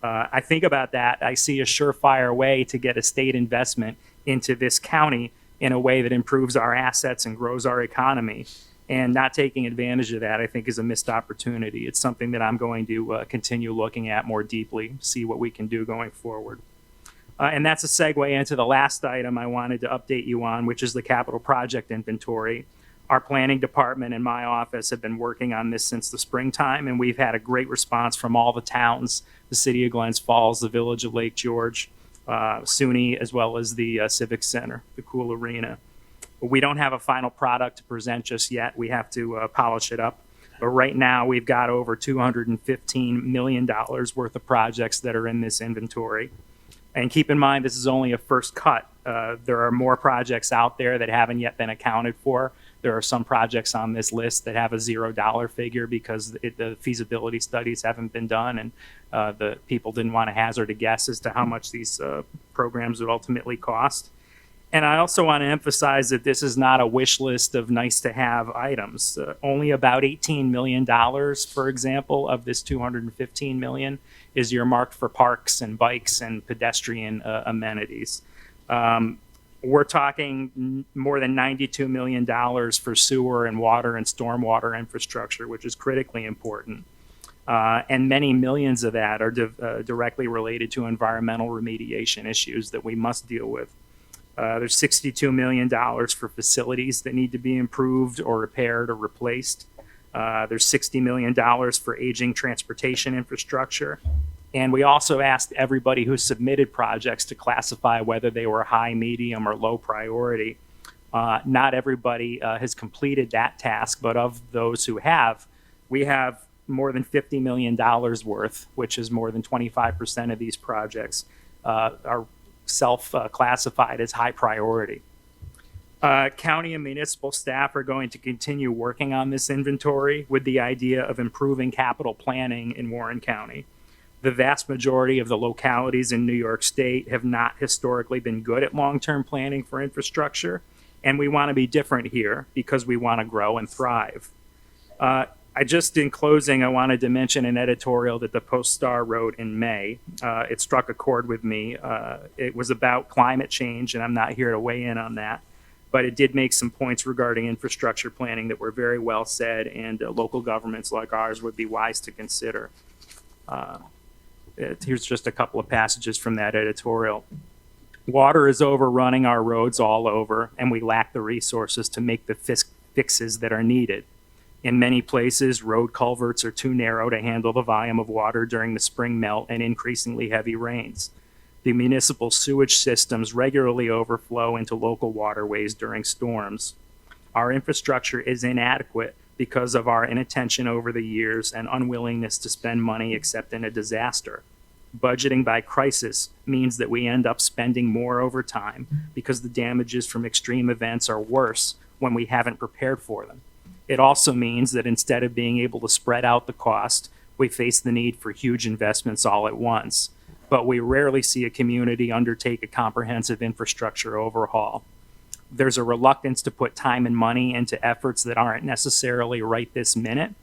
I think about that. I see a surefire way to get a state investment into this county in a way that improves our assets and grows our economy. And not taking advantage of that, I think, is a missed opportunity. It's something that I'm going to continue looking at more deeply, see what we can do going forward. And that's a segue into the last item I wanted to update you on, which is the capital project inventory. Our planning department and my office have been working on this since the springtime, and we've had a great response from all the towns, the city of Glens Falls, the village of Lake George, SUNY, as well as the Civic Center, the Cool Arena. We don't have a final product to present just yet. We have to polish it up. But right now, we've got over $215 million worth of projects that are in this inventory. And keep in mind, this is only a first cut. There are more projects out there that haven't yet been accounted for. There are some projects on this list that have a $0 figure because the feasibility studies haven't been done and the people didn't want to hazard a guess as to how much these programs would ultimately cost. And I also want to emphasize that this is not a wish list of nice to have items. Only about $18 million, for example, of this $215 million is earmarked for parks and bikes and pedestrian amenities. We're talking more than $92 million for sewer and water and stormwater infrastructure, which is critically important. And many millions of that are directly related to environmental remediation issues that we must deal with. There's $62 million for facilities that need to be improved or repaired or replaced. There's $60 million for aging transportation infrastructure. And we also asked everybody who submitted projects to classify whether they were high, medium, or low priority. Not everybody has completed that task, but of those who have, we have more than $50 million worth, which is more than 25% of these projects are self-classified as high priority. County and municipal staff are going to continue working on this inventory with the idea of improving capital planning in Warren County. The vast majority of the localities in New York State have not historically been good at long-term planning for infrastructure, and we want to be different here because we want to grow and thrive. In closing, I wanted to mention an editorial that the Post-Star wrote in May. It struck a chord with me. It was about climate change, and I'm not here to weigh in on that, but it did make some points regarding infrastructure planning that were very well said, and local governments like ours would be wise to consider. Here's just a couple of passages from that editorial. Water is overrunning our roads all over, and we lack the resources to make the fixes that are needed. In many places, road culverts are too narrow to handle the volume of water during the spring melt and increasingly heavy rains. The municipal sewage systems regularly overflow into local waterways during storms. Our infrastructure is inadequate because of our inattention over the years and unwillingness to spend money except in a disaster. Budgeting by crisis means that we end up spending more over time because the damages from extreme events are worse when we haven't prepared for them. It also means that instead of being able to spread out the cost, we face the need for huge investments all at once. But we rarely see a community undertake a comprehensive infrastructure overhaul. There's a reluctance to put time and money into efforts that aren't necessarily right this minute.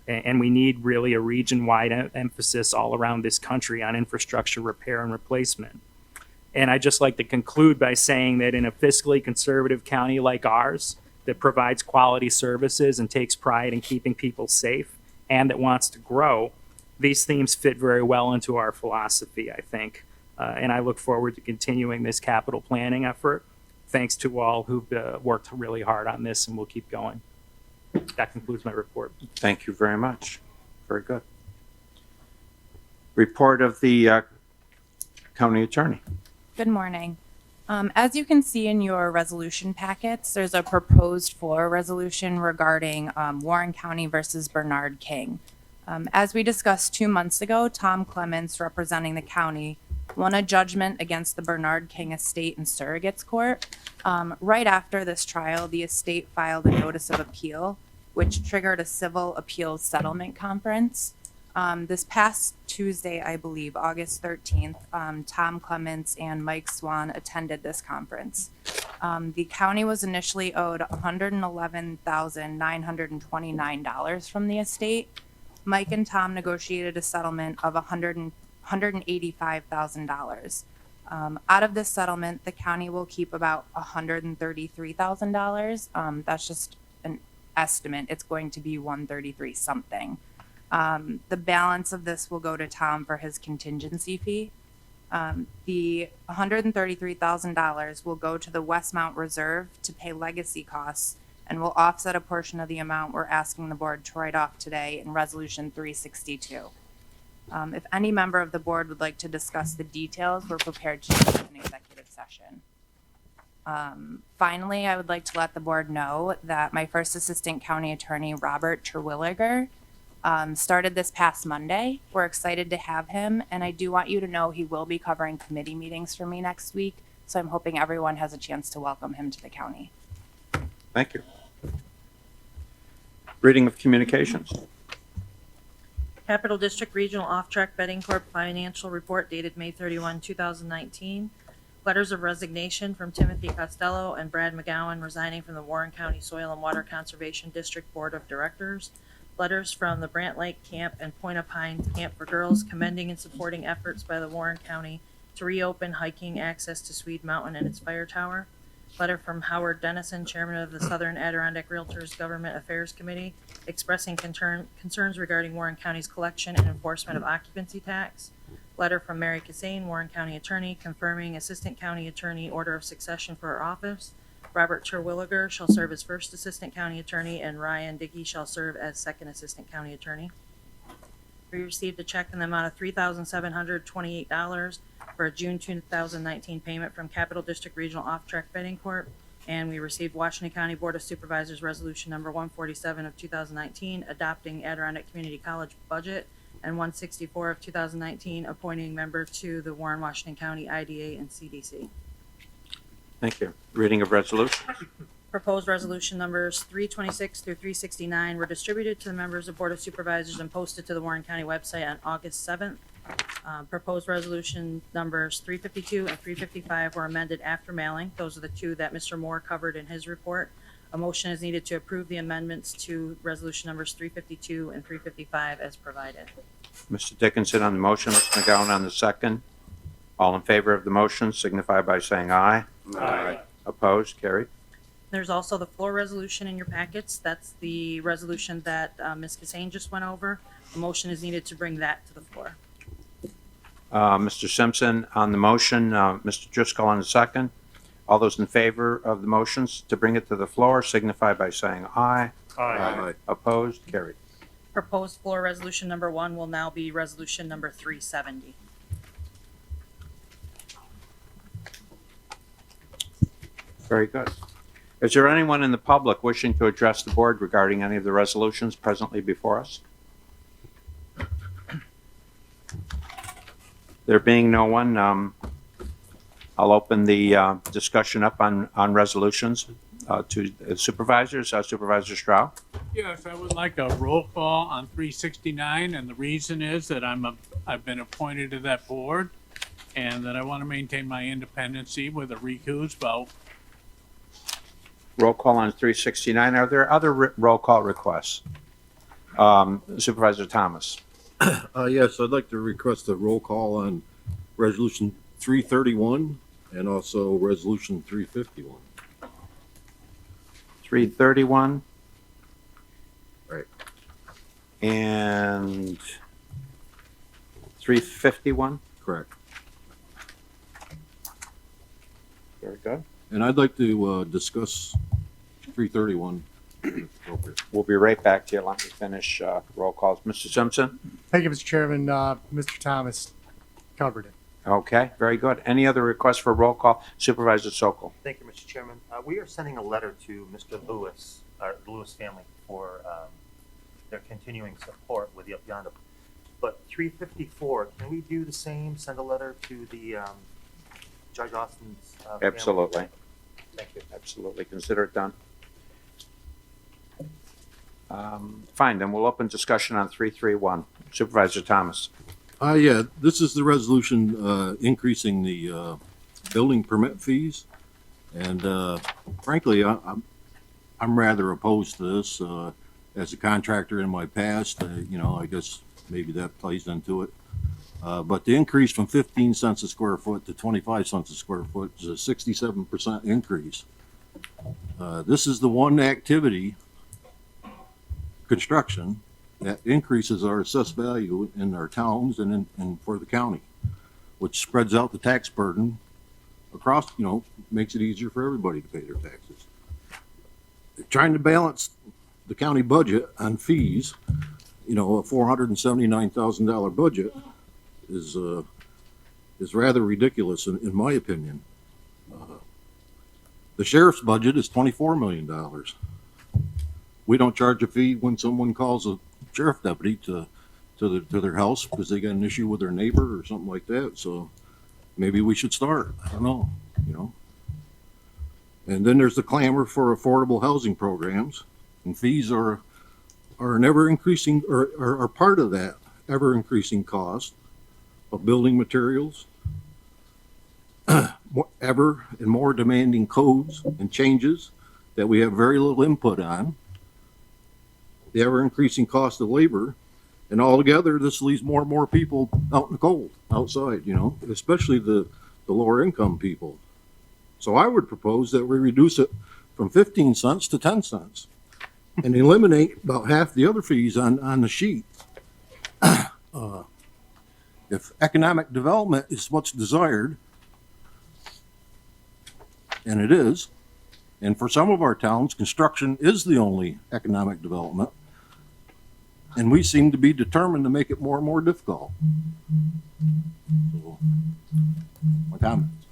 And we need really a region-wide emphasis all around this country on infrastructure repair and replacement. And I'd just like to conclude by saying that in a fiscally conservative county like ours, that provides quality services and takes pride in keeping people safe and that wants to grow, these themes fit very well into our philosophy, I think. And I look forward to continuing this capital planning effort. Thanks to all who've worked really hard on this, and we'll keep going. That concludes my report. Thank you very much. Very good. Report of the county attorney. Good morning. As you can see in your resolution packets, there's a proposed floor resolution regarding Warren County versus Bernard King. As we discussed 2 months ago, Tom Clements, representing the county, won a judgment against the Bernard King estate in surrogates court. Right after this trial, the estate filed a notice of appeal, which triggered a civil appeals settlement conference. This past Tuesday, I believe, August 13th, Tom Clements and Mike Swan attended this conference. The county was initially owed $111,929 from the estate. Mike and Tom negotiated a settlement of $185,000. Out of this settlement, the county will keep about $133,000. That's just an estimate. It's going to be 133 something. The balance of this will go to Tom for his contingency fee. The $133,000 will go to the Westmount Reserve to pay legacy costs and will offset a portion of the amount we're asking the board to write off today in Resolution 362. If any member of the board would like to discuss the details, we're prepared to do it in executive session. Finally, I would like to let the board know that my first assistant county attorney, Robert Terwilliger, started this past Monday. We're excited to have him, and I do want you to know he will be covering committee meetings for me next week, so I'm hoping everyone has a chance to welcome him to the county. Thank you. Reading of communications. Capital District Regional Off-Track Betting Corp. Financial Report dated May 31, 2019. Letters of resignation from Timothy Costello and Brad McGowan resigning from the Warren County Soil and Water Conservation District Board of Directors. Letters from the Brant Lake Camp and Point of Pines Camp for Girls commending and supporting efforts by the Warren County to reopen hiking access to Swede Mountain and its fire tower. Letter from Howard Dennison, Chairman of the Southern Adirondack Realtors Government Affairs Committee, expressing concerns regarding Warren County's collection and enforcement of occupancy tax. Letter from Mary Cassane, Warren County Attorney, confirming Assistant County Attorney order of succession for her office. Robert Terwilliger shall serve as First Assistant County Attorney, and Ryan Dickey shall serve as Second Assistant County Attorney. We received a check in the amount of $3,728 for a June 2019 payment from Capital District Regional Off-Track Betting Corp. And we received Washington County Board of Supervisors Resolution Number 147 of 2019, adopting Adirondack Community College budget, and 164 of 2019, appointing member to the Warren Washington County IDA and CDC. Thank you. Reading of resolutions. Proposed resolution numbers 326 through 369 were distributed to the members of Board of Supervisors and posted to the Warren County website on August 7th. Proposed resolution numbers 352 and 355 were amended after mailing. Those are the two that Mr. Moore covered in his report. A motion is needed to approve the amendments to resolution numbers 352 and 355 as provided. Mr. Dickinson on the motion, Mr. McGowan on the second. All in favor of the motion signify by saying aye. Aye. Opposed? Carried. There's also the floor resolution in your packets. That's the resolution that Ms. Cassane just went over. A motion is needed to bring that to the floor. Mr. Simpson on the motion, Mr. Driscoll on the second. All those in favor of the motions to bring it to the floor signify by saying aye. Aye. Opposed? Carried. Proposed floor resolution number 1 will now be resolution number 370. Very good. Is there anyone in the public wishing to address the board regarding any of the resolutions presently before us? There being no one, I'll open the discussion up on resolutions to supervisors. Supervisor Stroud? Yes, I would like a roll call on 369, and the reason is that I've been appointed to that board, and that I want to maintain my independency with a recuse vote. Roll call on 369. Are there other roll call requests? Supervisor Thomas? Yes, I'd like to request a roll call on Resolution 331 and also Resolution 351. 331? Right. And 351? Correct. Very good. And I'd like to discuss 331. Appropriate. We'll be right back to you. Let me finish roll calls. Mr. Simpson? Thank you, Mr. Chairman. Mr. Thomas covered it. Okay, very good. Any other requests for roll call? Supervisor Sokol? Thank you, Mr. Chairman. We are sending a letter to Mr. Lewis, the Lewis family, for their continuing support with the Up Yonder. But 354, can we do the same? Send a letter to the Judge Austin's family? Absolutely. Thank you. Absolutely. Consider it done. Fine, then we'll open discussion on 331. Supervisor Thomas? Yeah, this is the resolution increasing the building permit fees. And frankly, I'm rather opposed to this. As a contractor in my past, I guess maybe that plays into it. But the increase from 15 cents a square foot to 25 cents a square foot is a 67% increase. This is the one activity, construction, that increases our assessed value in our towns and for the county, which spreads out the tax burden across, makes it easier for everybody to pay their taxes. Trying to balance the county budget on fees, a $479,000 budget is rather ridiculous in my opinion. The sheriff's budget is $24 million. We don't charge a fee when someone calls a sheriff deputy to their house because they got an issue with their neighbor or something like that. So maybe we should start. I don't know, And then there's the clamor for affordable housing programs, and fees are an ever increasing or are part of that ever increasing cost of building materials. ever and more demanding codes and changes that we have very little input on, the ever increasing cost of labor, and altogether, this leaves more and more people out in the cold, outside, especially the lower income people. So I would propose that we reduce it from 15 cents to 10 cents and eliminate about half the other fees on the sheet. If economic development is what's desired, and it is, and for some of our towns, construction is the only economic development, and we seem to be determined to make it more and more difficult. So, my comments.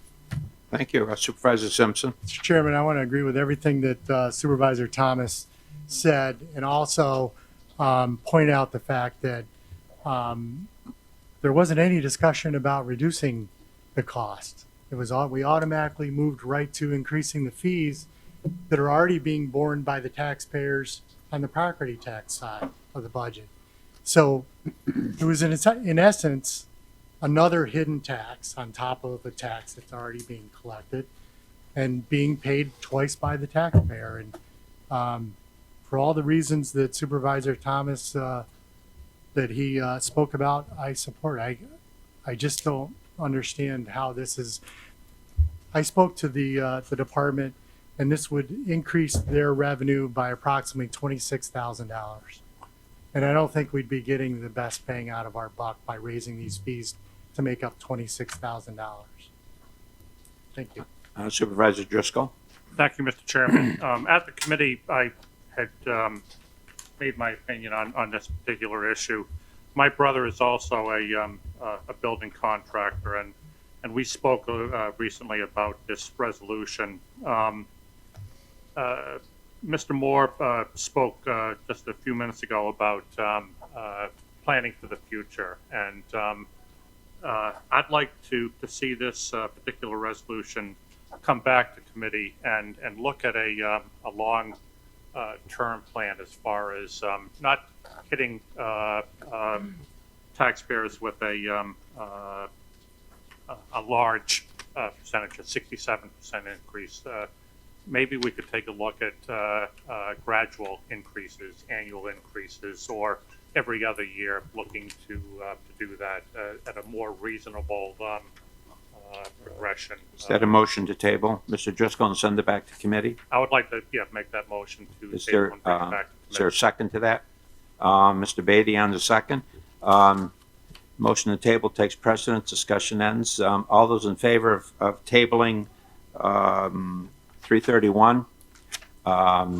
Thank you. Supervisor Simpson? Mr. Chairman, I want to agree with everything that Supervisor Thomas said, and also point out the fact that there wasn't any discussion about reducing the cost. We automatically moved right to increasing the fees that are already being borne by the taxpayers on the property tax side of the budget. So it was in essence another hidden tax on top of a tax that's already being collected and being paid twice by the taxpayer. And for all the reasons that Supervisor Thomas that he spoke about, I support. I just don't understand how this is. I spoke to the department, and this would increase their revenue by approximately $26,000. And I don't think we'd be getting the best bang out of our buck by raising these fees to make up $26,000. Thank you. Supervisor Driscoll? Thank you, Mr. Chairman. At the committee, I had made my opinion on this particular issue. My brother is also a building contractor, and we spoke recently about this resolution. Mr. Moore spoke just a few minutes ago about planning for the future, and I'd like to see this particular resolution come back to committee and look at a long term plan as far as not hitting taxpayers with a large percentage, a 67% increase. Maybe we could take a look at gradual increases, annual increases, or every other year, looking to do that at a more reasonable progression. Is that a motion to table, Mr. Driscoll, and send it back to committee? I would like to, make that motion to Is table there, and bring it back to is there a committee. second to that? Mr. Beatty on the second. Motion to table takes precedence. Discussion ends. All those in favor of tabling 331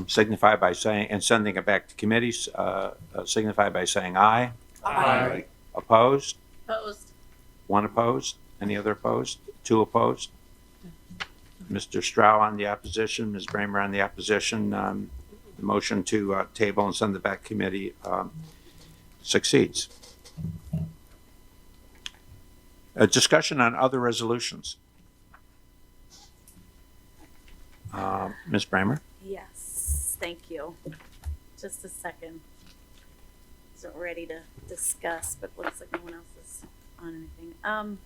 signify by saying, and sending it back to committees, signify by saying aye. Aye. Opposed? Opposed. One opposed? Any other opposed? Two opposed? Mr. Strow on the opposition, Ms. Bramer on the opposition. The motion to table and send it back to committee succeeds. A discussion on other resolutions. Ms. Bramer? Yes, thank you. Just a second. Isn't ready to discuss, but looks like no one else is on anything.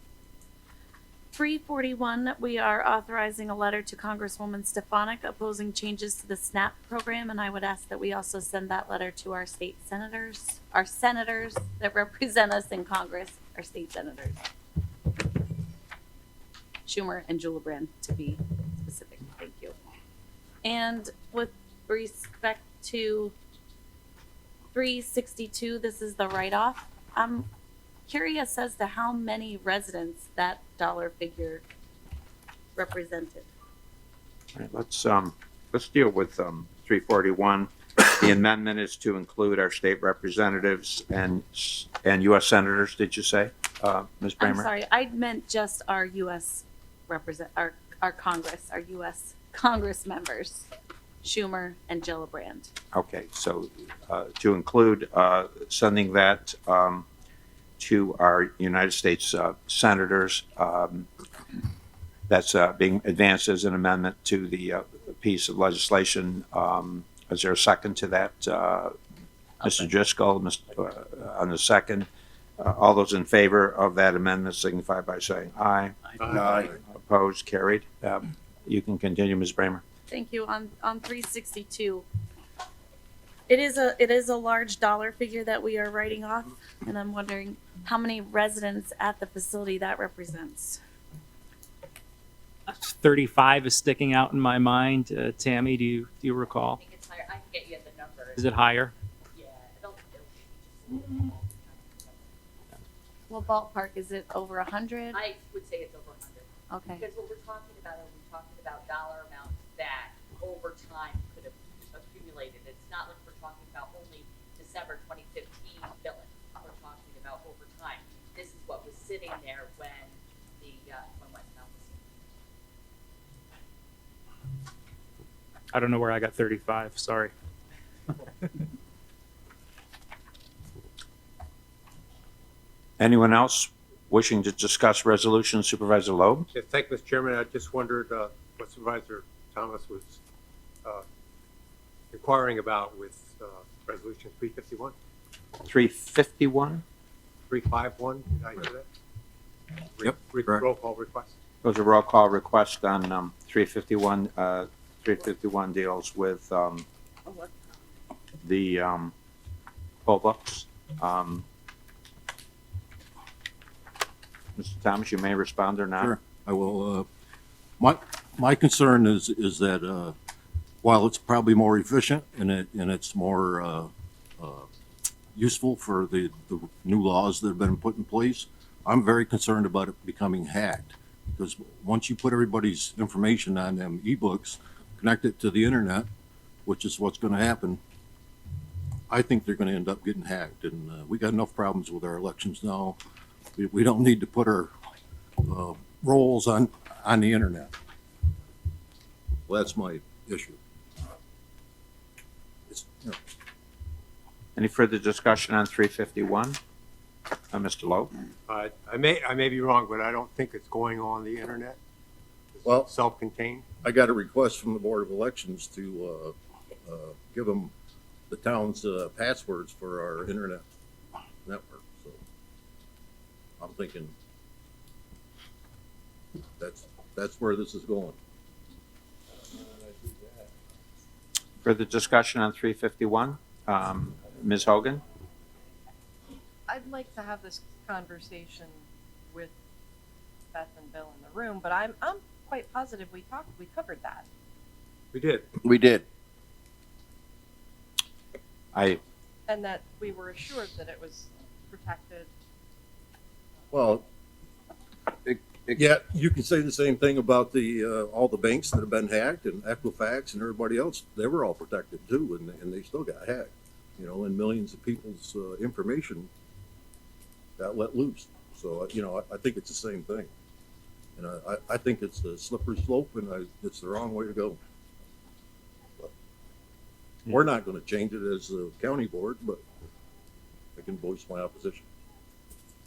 341, we are authorizing a letter to Congresswoman Stefanik opposing changes to the SNAP program, and I would ask that we also send that letter to our state senators, that represent us in Congress, our state senators. Schumer and Gillibrand, to be specific. Thank you. And with respect to 362, this is the write-off. I'm curious as to how many residents that dollar figure represented. All right, let's deal with 341. The amendment is to include our state representatives and U.S. senators, did you say, Ms. Bramer? I'm sorry, I meant just our U.S. our Congress, our U.S. Congress members, Schumer and Gillibrand. Okay, so to include sending that to our United States senators, that's being advanced as an amendment to the piece of legislation. Is there a second to that? Mr. Driscoll on the second. All those in favor of that amendment signify by saying aye. Aye. Opposed, carried. You can continue, Ms. Bramer. Thank you. On 362, it is a large dollar figure that we are writing off, and I'm wondering how many residents at the facility that represents. 35 is sticking out in my mind. Tammy, do you recall? I think it's higher. I can get you the number. Is it higher? Yeah, it'll Well, ballpark, is it over 100? I would say it's over 100. Okay. Because what we're talking about is we're talking about dollar amounts that over time could have accumulated. It's not like we're talking about only December 2015 billing. We're talking about over time. This is what was sitting there when West Town was. I don't know where I got 35. Sorry. Anyone else wishing to discuss resolution? Supervisor Loeb? Yes, thank you, Mr. Chairman. I just wondered what Supervisor Thomas was inquiring about with Resolution 351, 351? 351, did I hear that? Yep, correct. Roll call request. There's a roll call request on 351. 351 deals with the poll books. Mr. Thomas, you may respond or not. Sure, I will. My concern is that while it's probably more efficient and it's more useful for the new laws that have been put in place, I'm very concerned about it becoming hacked, because once you put everybody's information on them ebooks, connect it to the internet, which is what's going to happen, I think they're going to end up getting hacked. And we got enough problems with our elections now. We don't need to put our rolls on the internet. Well, that's my issue. Any further discussion on 351? Mr. Lowe? I may be wrong, but I don't think it's going on the internet. It's Well, self-contained. I got a request from the Board of Elections to give them the town's passwords for our internet network. So I'm thinking that's where this is going. Further discussion on 351? Ms. Hogan? I'd like to have this conversation with Beth and Bill in the room, but I'm quite positive we covered that. We did. We did. And that we were assured that it was protected. Well, yeah, you can say the same thing about the all the banks that have been hacked and Equifax and everybody else. They were all protected too, and they still got hacked. You know, and millions of people's information got let loose. So I think it's the same thing, and I think it's a slippery slope, and it's the wrong way to go. But we're not going to change it as a county board, but I can voice my opposition.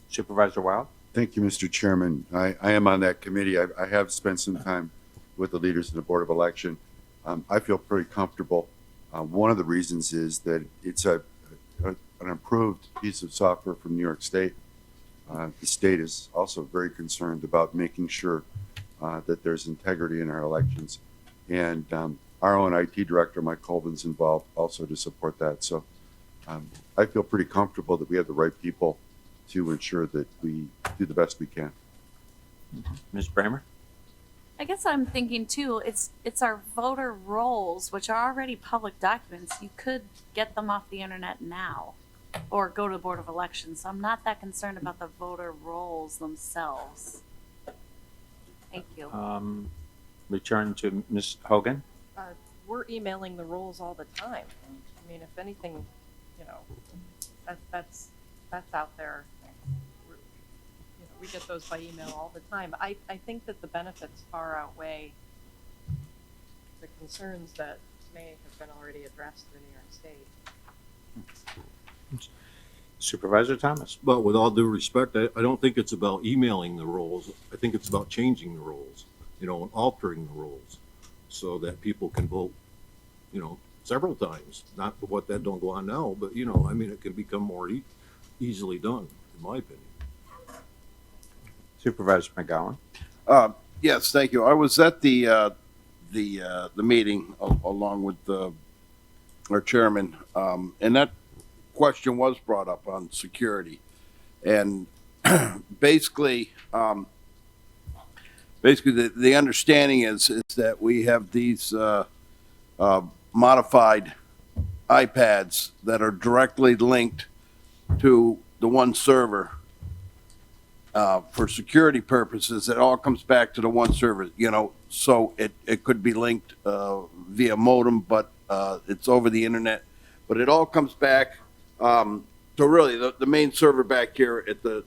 Supervisor Wild? Thank you, Mr. Chairman. I am on that committee. I have spent some time with the leaders in the Board of Election. I feel pretty comfortable. One of the reasons is that it's an improved piece of software from New York State. The state is also very concerned about making sure that there's integrity in our elections. And our own IT director, Mike Colvin's involved also to support that. So I feel pretty comfortable that we have the right people to ensure that we do the best we can. Ms. Bramer? I guess I'm thinking too, it's our voter rolls, which are already public documents. You could get them off the internet now or go to the Board of Elections. So I'm not that concerned about the voter rolls themselves. Thank you. Return to Ms. Hogan? We're emailing the rolls all the time. I mean, if anything, that's out there. We get those by email all the time. I think that the benefits far outweigh the concerns that may have been already addressed through New York State. Supervisor Thomas? But with all due respect, I don't think it's about emailing the rolls. I think it's about changing the rolls, and altering the rolls so that people can vote, several times. Not what that don't go on now, but, it can become more easily done. in my opinion. Supervisor McGowan? Yes, thank you. I was at the meeting along with our chairman, and that question was brought up on security. And basically, the understanding is that we have these modified iPads that are directly linked to the one server. For security purposes, it all comes back to the one server, so it could be linked via modem, but it's over the internet. But it all comes back to really the main server back here at the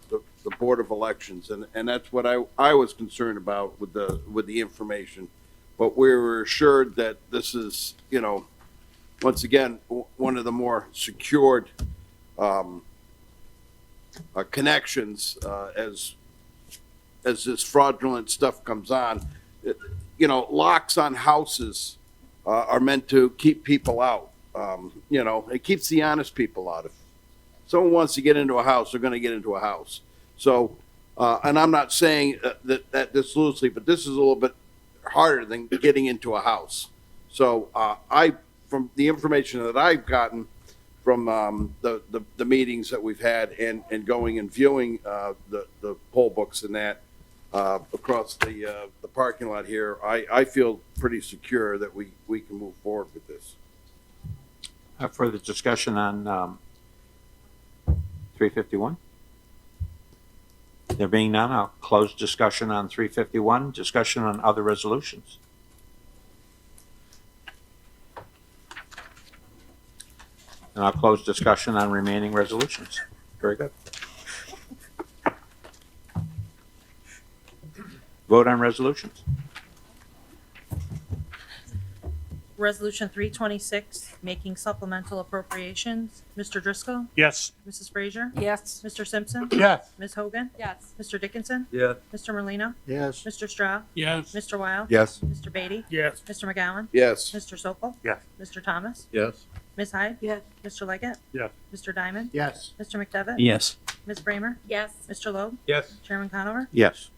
Board of Elections, and that's what I was concerned about with the information. But we were assured that this is, once again, one of the more secured connections as this fraudulent stuff comes on. Locks on houses are meant to keep people out. It keeps the honest people out. If someone wants to get into a house, they're going to get into a house. So, and I'm not saying that this loosely, but this is a little bit harder than getting into a house. So, from the information that I've gotten from the meetings that we've had and going and viewing the poll books and that across the parking lot here, I feel pretty secure that we can move forward with this. Further discussion on 351? There being none, I'll close discussion on 351. Discussion on other resolutions. And I'll close discussion on remaining resolutions. Very good. Vote on resolutions. Resolution 326, making supplemental appropriations. Mr. Driscoll? Yes. Mrs. Frazier? Yes. Mr. Simpson? Yes. Ms. Hogan? Yes. Mr. Dickinson? Yeah. Mr. Merlino? Yes. Mr. Stroud? Yes. Mr. Wild? Yes. Mr. Beatty? Yes. Mr. McGowan? Yes. Mr. Sokol? Yes. Mr. Thomas? Yes. Ms. Hyde? Yes. Mr. Leggett? Yes. Mr. Diamond? Yes. Mr. McDevitt? Yes. Ms. Bramer? Yes. Mr. Loeb? Yes. Chairman Conover? Yes.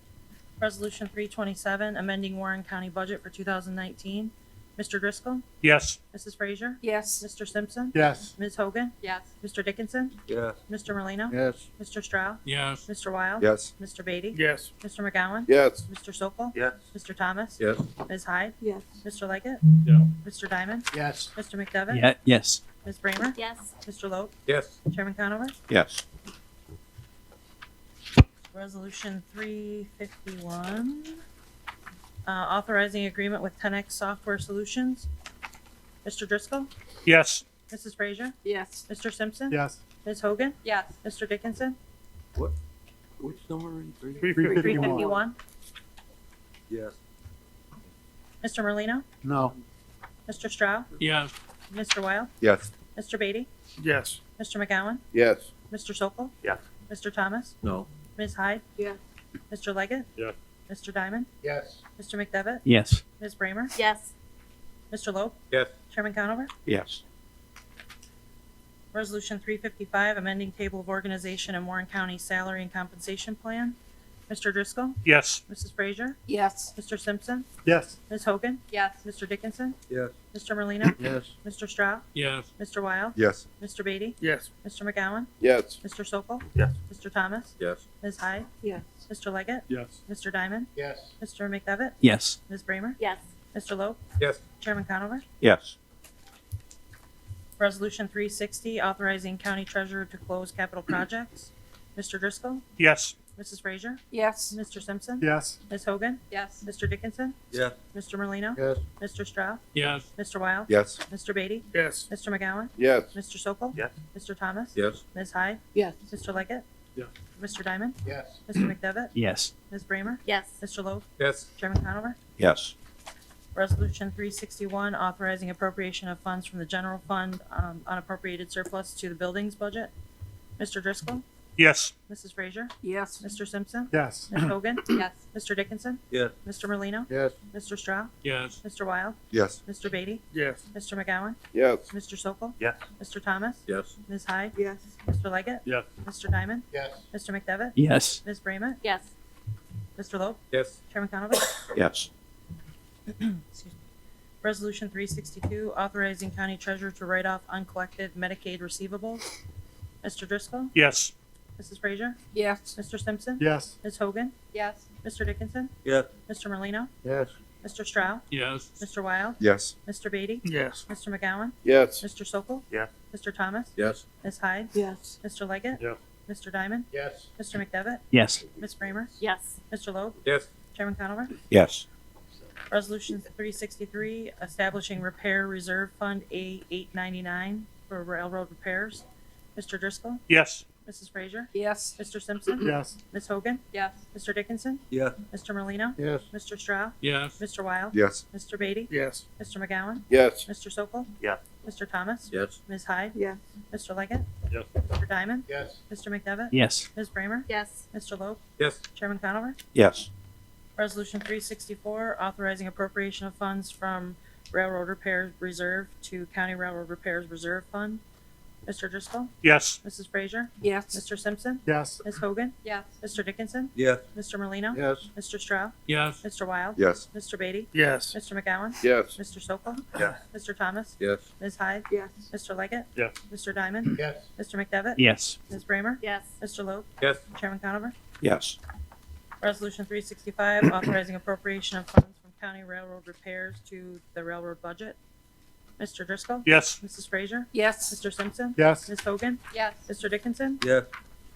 Resolution 327, amending Warren County budget for 2019. Mr. Driscoll? Yes. Mrs. Frazier? Yes. Mr. Simpson? Yes. Ms. Hogan? Yes. Mr. Dickinson? Yeah. Mr. Merlino? Yes. Mr. Stroud? Yes. Mr. Wild? Yes. Mr. Beatty? Yes. Mr. McGowan? Yes. Mr. Sokol? Yes. Mr. Thomas? Yes. Ms. Hyde? Yes. Mr. Leggett? Yeah. Mr. Diamond? Yes. Mr. McDevitt? Yeah, yes. Ms. Bramer? Yes. Mr. Loeb? Yes. Chairman Conover? Yes. Resolution 351, authorizing agreement with 10X Software Solutions. Mr. Driscoll? Yes. Mrs. Frazier? Yes. Mr. Simpson? Yes. Ms. Hogan? Yes. Mr. Dickinson? Which number are you? 351. Yes. Mr. Merlino? No. Mr. Stroud? Yes. Mr. Wild? Yes. Mr. Beatty? Yes. Mr. McGowan? Yes. Mr. Sokol? Yes. Mr. Thomas? No. Ms. Hyde? Yes. Mr. Leggett? Yes. Mr. Diamond? Yes. Mr. McDevitt? Yes. Ms. Bramer? Yes. Mr. Loeb? Yes. Chairman Conover? Yes. Resolution 355, amending table of organization and Warren County salary and compensation plan. Mr. Driscoll? Yes. Mrs. Frazier? Yes. Mr. Simpson? Yes. Ms. Hogan? Yes. Mr. Dickinson? Yes. Mr. Merlino? Yes. Mr. Stroud? Yes. Mr. Wild? Yes. Mr. Beatty? Yes. Mr. McGowan? Yes. Mr. Sokol? Yes. Mr. Thomas? Yes. Ms. Hyde? Yes. Mr. Leggett? Yes. Mr. Diamond? Yes. Mr. McDevitt? Yes. Ms. Bramer? Yes. Mr. Loeb? Yes. Chairman Conover? Yes. Resolution 360, authorizing county treasurer to close capital projects. Mr. Driscoll? Yes. Mrs. Frazier? Yes. Mr. Simpson? Yes. Ms. Hogan? Yes. Mr. Dickinson? Yeah. Mr. Merlino? Yes. Mr. Stroud? Yes. Mr. Wild? Yes. Mr. Beatty? Yes. Mr. McGowan? Yes. Mr. Sokol? Yes. Mr. Thomas? Yes. Ms. Hyde? Yes. Mr. Leggett? Yeah. Mr. Diamond? Yes. Mr. McDevitt? Yes. Ms. Bramer? Yes. Mr. Loeb? Yes. Chairman Conover? Yes. Resolution 361, authorizing appropriation of funds from the general fund, unappropriated surplus to the buildings budget. Mr. Driscoll? Yes. Mrs. Frazier, Yes. Mr. Simpson, Yes. Ms. Hogan, Yes. Mr. Dickinson, Yes. Mr. Merlino, Yes. Mr. Stroud, Yes. Mr. Wild, Yes. Mr. Beatty, Yes. Mr. McGowan, Yes. Mr. Sokol, Yes. Mr. Thomas, Yes. Ms. Hyde, Yes. Mr. Leggett, Yes. Mr. Diamond, Yes. Mr. McDevitt, Yes. Ms. Bramer, Yes. Mr. Loeb, Yes. Chairman Conover. Yes. Excuse me. Resolution 362, authorizing county treasurer to write off uncollected Medicaid receivables. Mr. Driscoll, Yes. Mrs. Frazier, Yes. Mr. Simpson, Yes. Ms. Hogan, Yes. Mr. Dickinson, Yes. Mr. Merlino, Yes. Mr. Stroud, Yes. Mr. Wild, Yes. Mr. Beatty, Yes. Mr. McGowan, Yes. Mr. Sokol, Yes. Mr. Thomas, Yes. Ms. Hyde, Yes. Mr. Leggett, Yes. Mr. Diamond, Yes. Mr. McDevitt, Yes. Ms. Bramer, Yes. Mr. Loeb, Yes. Chairman Conover. Yes. Resolution 363, establishing repair reserve fund A899 for railroad repairs. Mr. Driscoll, Yes. Mrs. Frazier, Yes. Mr. Simpson, Yes. Ms. Hogan, Yes. Mr. Dickinson, Yes. Mr. Merlino, Yes. Mr. Stroud, Yes. Mr. Wild, Yes. Mr. Beatty, Yes. Mr. McGowan, Yes. Mr. Sokol, Yes. Mr. Thomas, Yes. Ms. Hyde, Yes. Mr. Leggett, Yes. Mr. Diamond, Yes. Mr. McDevitt, Yes. Ms. Bramer, Yes. Mr. Loeb, Yes. Chairman Conover. Yes. Resolution 364, authorizing appropriation of funds from Railroad Repairs Reserve to County Railroad Repairs Reserve Fund. Mr. Driscoll, Yes. Mrs. Frazier, Yes. Mr. Simpson, Yes. Ms. Hogan, Yes. Mr. Dickinson, Yes. Mr. Merlino, Yes. Mr. Stroud, Yes. Mr. Wild, Yes. Mr. Beatty, Yes. Mr. McGowan, Yes. Mr. Sokol, Yes. Mr. Thomas, Yes. Ms. Hyde, Yes. Mr. Leggett, Yes. Mr. Diamond, Yes. Mr. McDevitt, Yes. Ms. Bramer, Yes. Mr. Loeb, Yes. Chairman Conover. Yes. Resolution 365, authorizing appropriation of funds from county railroad repairs to the railroad budget. Mr. Driscoll, Yes. Mrs. Frazier, Yes. Mr. Simpson, Yes. Ms. Hogan, Yes. Mr. Dickinson, Yes.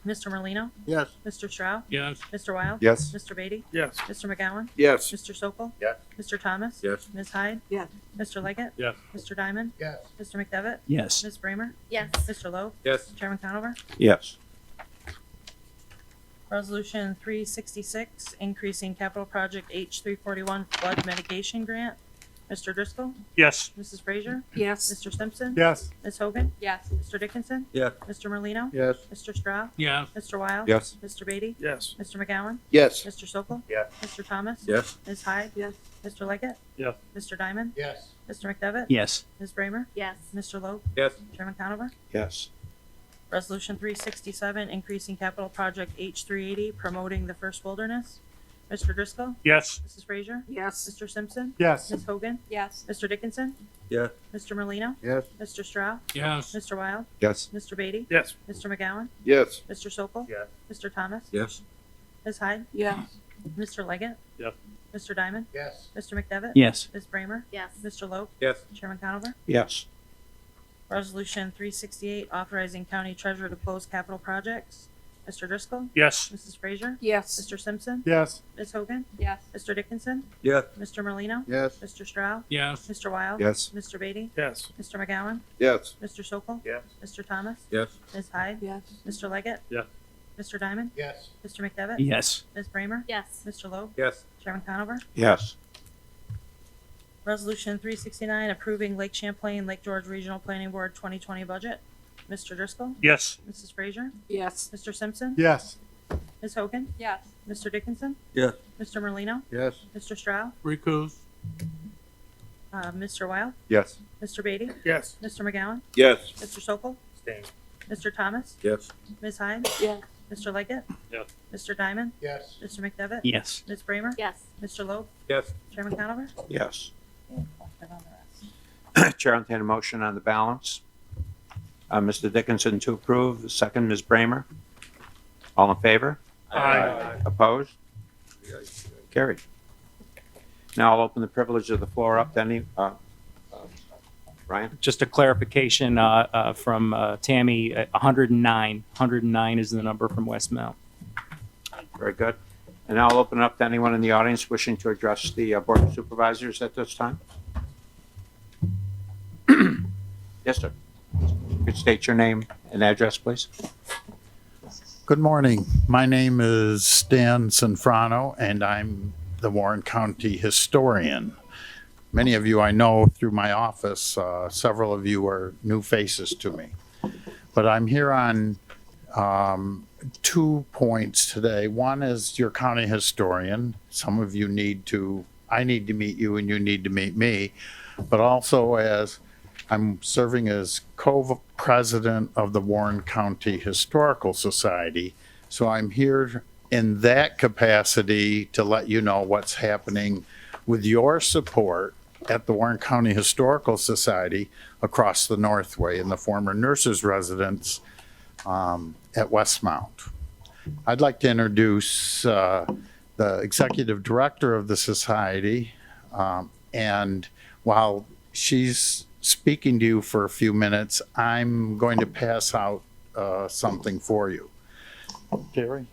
Mr. Merlino, Yes. Mr. Stroud, Yes. Mr. Wild, Yes. Mr. Beatty, Yes. Mr. McGowan, Yes. Mr. Sokol, Yes. Mr. Thomas, Yes. Ms. Hyde, Yes. Mr. Leggett, Yes. Mr. Diamond, Yes. Mr. McDevitt, Yes. Ms. Bramer, Yes. Mr. Loeb, Yes. Chairman Conover. Yes. Resolution 366, increasing capital project H341 flood mitigation grant. Mr. Driscoll, Yes. Mrs. Frazier, Yes. Mr. Simpson, Yes. Ms. Hogan, Yes. Mr. Dickinson, Yes. Mr. Merlino, Yes. Mr. Stroud, Yes. Mr. Wild, Yes. Mr. Beatty, Yes. Mr. McGowan, Yes. Mr. Sokol, Yes. Mr. Thomas, Yes. Ms. Hyde, Yes. Mr. Leggett, Yes. Mr. Diamond, Yes. Mr. McDevitt, Yes. Ms. Bramer, Yes. Mr. Loeb, Yes. Chairman Conover. Yes. Resolution 367, increasing capital project H380, promoting the first wilderness. Mr. Driscoll, Yes. Mrs. Frazier, Yes. Mr. Simpson, Yes. Ms. Hogan, Yes. Mr. Dickinson, Yes. Mr. Merlino, Yes. Mr. Stroud, Yes. Mr. Wild, Yes. Mr. Beatty, Yes. Mr. McGowan, Yes. Mr. Sokol, Yes. Mr. Thomas, Yes. Ms. Hyde, Yes. Mr. Leggett, Yes. Mr. Diamond, Yes. Mr. McDevitt, Yes. Ms. Bramer, Yes. Mr. Loeb, Yes. Chairman Conover. Yes. Resolution 368, authorizing county treasurer to close capital projects. Mr. Driscoll, Yes. Mrs. Frazier, Yes. Mr. Simpson, Yes. Ms. Hogan, Yes. Mr. Dickinson, Yes. Mr. Merlino, Yes. Mr. Stroud, Yes. Mr. Wild, Yes. Mr. Beatty, Yes. Mr. McGowan, Yes. Mr. Sokol, Yes. Mr. Thomas, Yes. Ms. Hyde, Yes. Mr. Leggett, Yes. Mr. Diamond, Yes. Mr. McDevitt, Yes. Ms. Bramer, Yes. Mr. Loeb, Yes. Chairman Conover. Yes. Resolution 369, approving Lake Champlain, Lake George Regional Planning Board 2020 budget. Mr. Driscoll, Yes. Mrs. Frazier, Yes. Mr. Simpson, Yes. Ms. Hogan, Yes. Mr. Dickinson, Yes. Mr. Merlino, Yes. Mr. Stroud, Recuse. Mr. Wild, Yes. Mr. Beatty, Yes. Mr. McGowan, Yes. Mr. Sokol, Stay. Mr. Thomas, Yes. Ms. Hyde, Yes. Mr. Leggett, Yes. Mr. Diamond, Yes. Mr. McDevitt, Yes. Ms. Bramer, Yes. Mr. Loeb, Yes. Chairman Conover. Yes. Okay, I'll put on the rest. Chair, I'll entertain a motion on the balance. Mr. Dickinson to approve, second, Ms. Bramer. All in favor? Aye. Opposed? Carried. Now I'll open the privilege of the floor up to any, Ryan? Just a clarification from Tammy, 109. 109 is the number from West Mount. Very good. And now I'll open it up to anyone in the audience wishing to address the Board of Supervisors at this time. Yes, sir. Could state your name and address, please. Good morning. My name is Stan Sanfrano, and I'm the Warren County historian. Many of you I know through my office. Several of you are new faces to me. But I'm here on 2 points today. One is your county historian. Some of you I need to meet you and you need to meet me. But also as I'm serving as co-president of the Warren County Historical Society. So I'm here in that capacity to let you know what's happening with your support at the Warren County Historical Society across the Northway in the former nurses' residence at Westmount. I'd like to introduce the executive director of the society, and while she's speaking to you for a few minutes, I'm going to pass out something for you. Terry?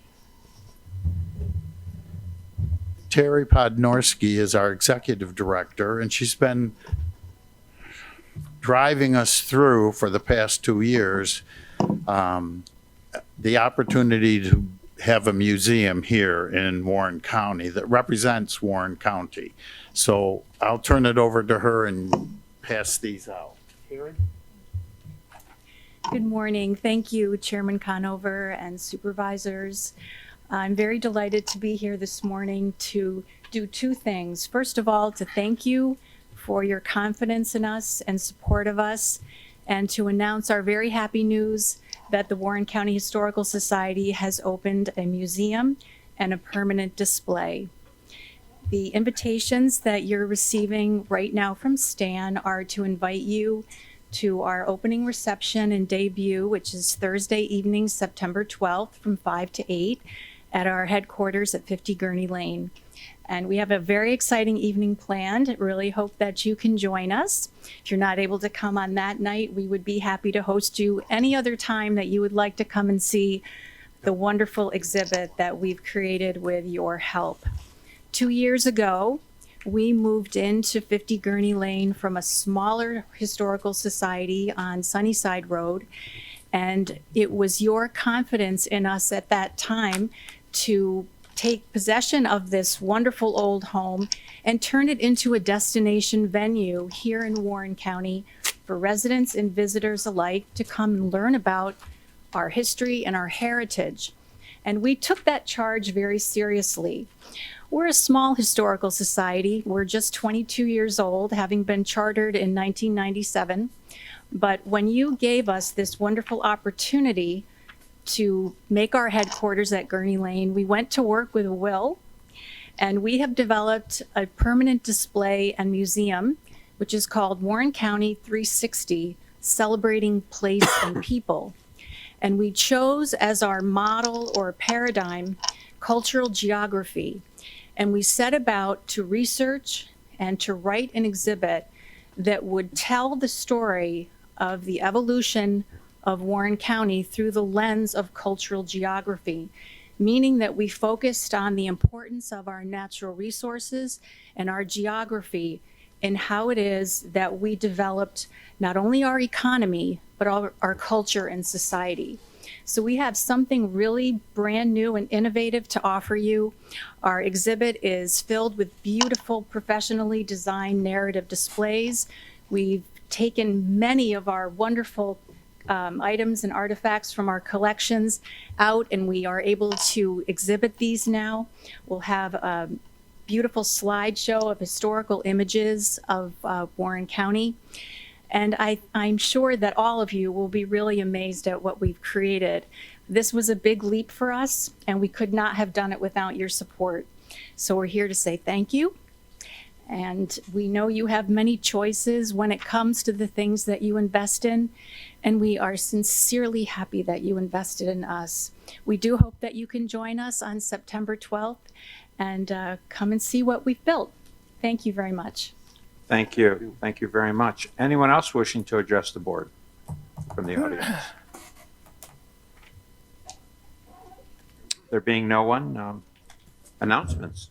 Terry Podnorski is our executive director, and she's been driving us through for the past 2 years the opportunity to have a museum here in Warren County that represents Warren County. So I'll turn it over to her and pass these out. Terry? Good morning. Thank you, Chairman Conover and supervisors. I'm very delighted to be here this morning to do 2 things. First of all, to thank you for your confidence in us and support of us, and to announce our very happy news that the Warren County Historical Society has opened a museum and a permanent display. The invitations that you're receiving right now from Stan are to invite you to our opening reception and debut, which is Thursday evening, September 12th from 5 to 8 at our headquarters at 50 Gurney Lane. And we have a very exciting evening planned. Really hope that you can join us. If you're not able to come on that night, we would be happy to host you any other time that you would like to come and see the wonderful exhibit that we've created with your help. 2 years ago, we moved into 50 Gurney Lane from a smaller historical society on Sunnyside Road. And it was your confidence in us at that time to take possession of this wonderful old home and turn it into a destination venue here in Warren County for residents and visitors alike to come and learn about our history and our heritage. And we took that charge very seriously. We're a small historical society. We're just 22 years old, having been chartered in 1997. But when you gave us this wonderful opportunity to make our headquarters at Gurney Lane, we went to work with a will, and we have developed a permanent display and museum, which is called Warren County 360, Celebrating Place and People. And we chose as our model or paradigm cultural geography. And we set about to research and to write an exhibit that would tell the story of the evolution of Warren County through the lens of cultural geography, meaning that we focused on the importance of our natural resources and our geography and how it is that we developed not only our economy, but our culture and society. So we have something really brand new and innovative to offer you. Our exhibit is filled with beautiful, professionally designed narrative displays. We've taken many of our wonderful items and artifacts from our collections out, and we are able to exhibit these now. We'll have a beautiful slideshow of historical images of Warren County. And I'm sure that all of you will be really amazed at what we've created. This was a big leap for us, and we could not have done it without your support. So we're here to say thank you. And we know you have many choices when it comes to the things that you invest in, and we are sincerely happy that you invested in us. We do hope that you can join us on September 12th and come and see what we've built. Thank you very much. Thank you. Thank you very much. Anyone else wishing to address the board from the audience? There being no one, announcements.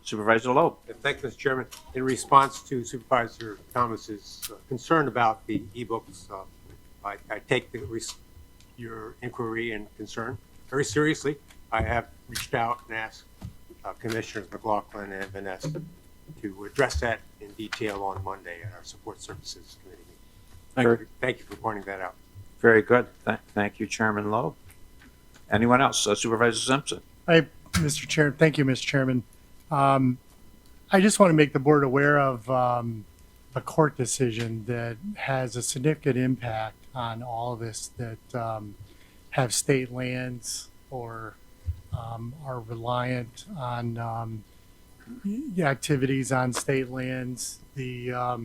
Supervisor Loeb. Thank you, Mr. Chairman. In response to Supervisor Thomas's concern about the ebooks, I take your inquiry and concern very seriously. I have reached out and asked Commissioners McLaughlin and Vanessa to address that in detail on Monday at our Support Services Committee meeting. Thank you for pointing that out. Very good. Thank you, Chairman Loeb. Anyone else? Supervisor Simpson? Mr. Chair, thank you, Mr. Chairman. I just want to make the board aware of a court decision that has a significant impact on all of us that have state lands or are reliant on activities on state lands. The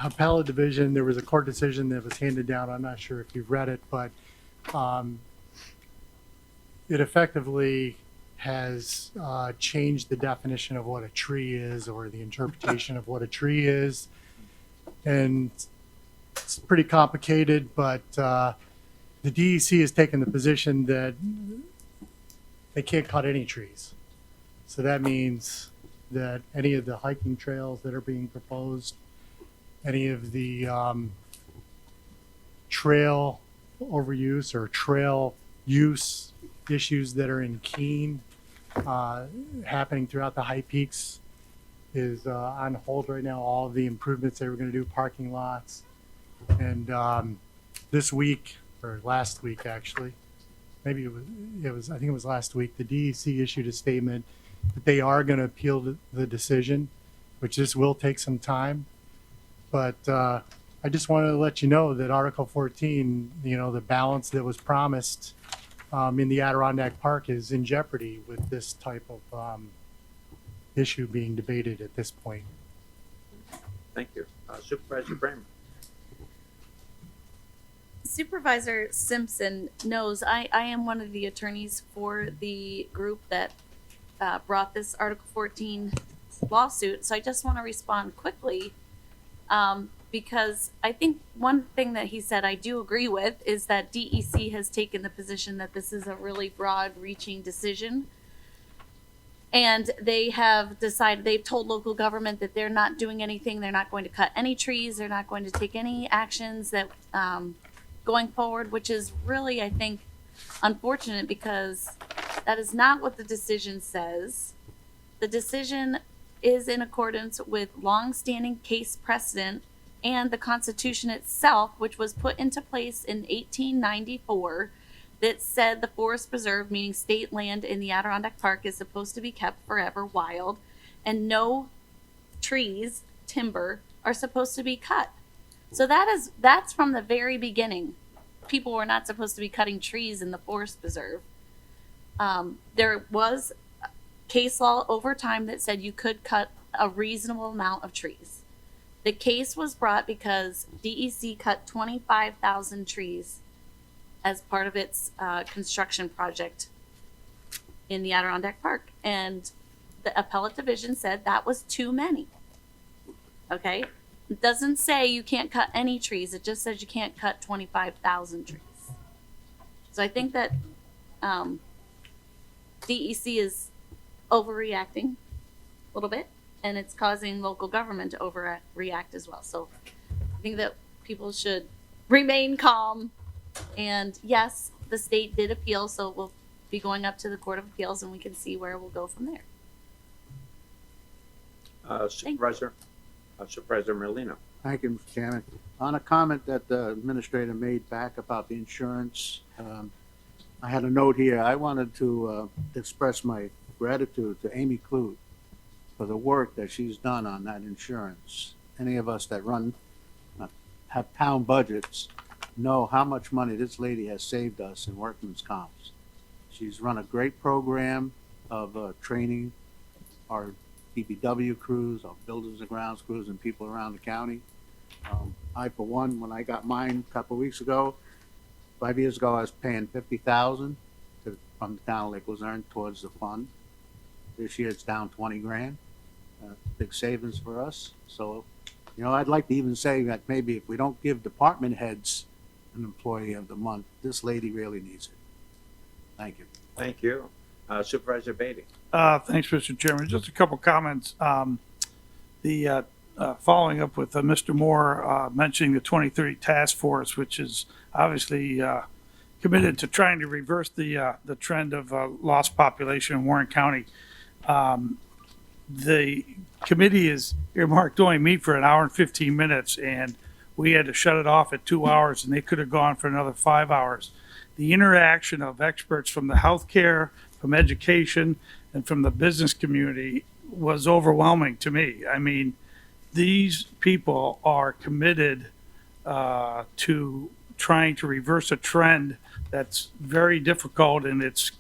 appellate division, there was a court decision that was handed down. I'm not sure if you've read it, but it effectively has changed the definition of what a tree is, or the interpretation of what a tree is. And it's pretty complicated, but the DEC has taken the position that they can't cut any trees. So that means that any of the hiking trails that are being proposed, any of the trail overuse or trail use issues that are in Keene happening throughout the high peaks is on hold right now. All of the improvements they were going to do, parking lots. And this week, or last week actually, maybe it was I think it was last week, the DEC issued a statement that they are going to appeal the decision, which this will take some time. But I just wanted to let you know that Article 14, the balance that was promised in the Adirondack Park is in jeopardy with this type of issue being debated at this point. Thank you. Supervisor Bramer? Supervisor Simpson knows I am one of the attorneys for the group that brought this Article 14 lawsuit. So I just want to respond quickly because I think one thing that he said I do agree with is that DEC has taken the position that this is a really broad-reaching decision. And they have decided, they've told local government that they're not doing anything. They're not going to cut any trees. They're not going to take any actions that going forward, which is really, I think, unfortunate because that is not what the decision says. The decision is in accordance with longstanding case precedent and the Constitution itself, which was put into place in 1894, that said the forest preserve, meaning state land in the Adirondack Park, is supposed to be kept forever wild, and no trees, timber, are supposed to be cut. So that's from the very beginning. People were not supposed to be cutting trees in the forest preserve. There was case law over time that said you could cut a reasonable amount of trees. The case was brought because DEC cut 25,000 trees as part of its construction project in the Adirondack Park. And the appellate division said that was too many. Okay? It doesn't say you can't cut any trees. It just says you can't cut 25,000 trees. So I think that DEC is overreacting a little bit, and it's causing local government to overreact as well. So I think that people should remain calm. And yes, the state did appeal, so we'll be going up to the Court of Appeals, and we can see where we'll go from there. Supervisor Merlino? Thank you, Mr. Chairman. On a comment that the administrator made back about the insurance, I had a note here. I wanted to express my gratitude to Amy Clute for the work that she's done on that insurance. Any of us that have town budgets know how much money this lady has saved us in workman's comps. She's run a great program of training our DPW crews, our buildings and grounds crews, and people around the county. I, for one, when I got mine a couple of weeks ago, 5 years ago, I was paying $50,000 from the town of Lake Luzerne towards the fund. This year, it's down 20 grand. Big savings for us. So, I'd like to even say that maybe if we don't give department heads an employee of the month, this lady really needs it. Thank you. Thank you. Supervisor Beatty? Thanks, Mr. Chairman. Just a couple comments. Following up with Mr. Moore mentioning the 2030 task force, which is obviously committed to trying to reverse the trend of lost population in Warren County. The committee is earmarked to only meet for an hour and 15 minutes, and we had to shut it off at 2 hours, and they could have gone for another 5 hours. the interaction of experts from the healthcare, from education, and from the business community was overwhelming to me. I mean, these people are committed to trying to reverse a trend that's very difficult in its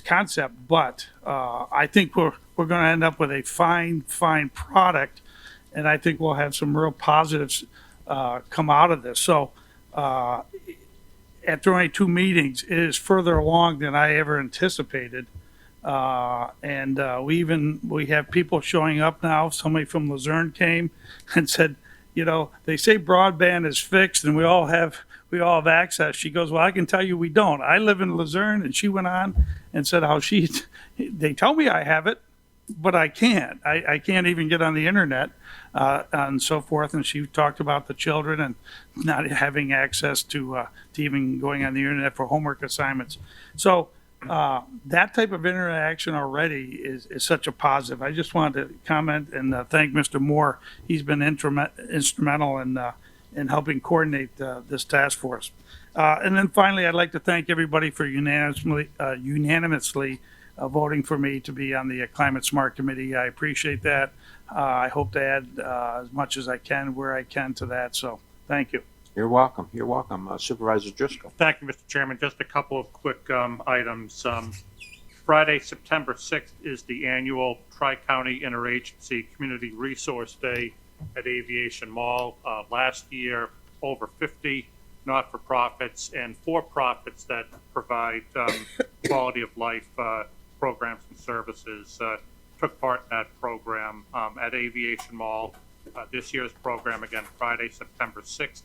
concept. But I think we're going to end up with a fine product, and I think we'll have some real positives come out of this. So after only 2 meetings, it is further along than I ever anticipated. And we have people showing up now. Somebody from Luzerne came and said, you know, they say broadband is fixed and we all have access. She goes, well, I can tell you we don't. I live in Luzerne. And she went on and said how they tell me I have it, but I can't. I can't even get on the internet and so forth. And she talked about the children and not having access to even going on the internet for homework assignments. So that type of interaction already is such a positive. I just wanted to comment and thank Mr. Moore. He's been instrumental in helping coordinate this task force. And then finally, I'd like to thank everybody for unanimously voting for me to be on the Climate Smart Committee. I appreciate that. I hope to add as much as I can where I can to that. So thank you. You're welcome. You're welcome. Supervisor Driscoll. Thank you, Mr. Chairman. Just a couple of quick items. Friday, September 6th is the annual Tri-County Interagency Community Resource Day at Aviation Mall. Last year, over 50 not-for-profits and for-profits that provide quality of life programs and services took part in that program at Aviation Mall. This year's program, again, Friday, September 6th,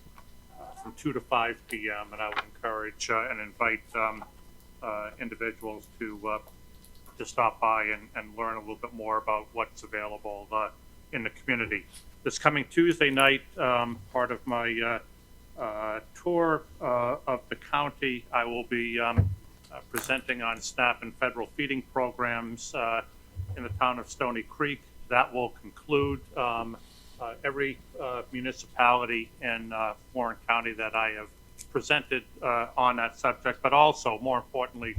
from 2 to 5 p.m. And I would encourage and invite individuals to stop by and learn a little bit more about what's available in the community. This coming Tuesday night, part of my tour of the county, I will be presenting on SNAP and federal feeding programs in the town of Stony Creek. That will conclude every municipality in Warren County that I have presented on that subject, but also, more importantly,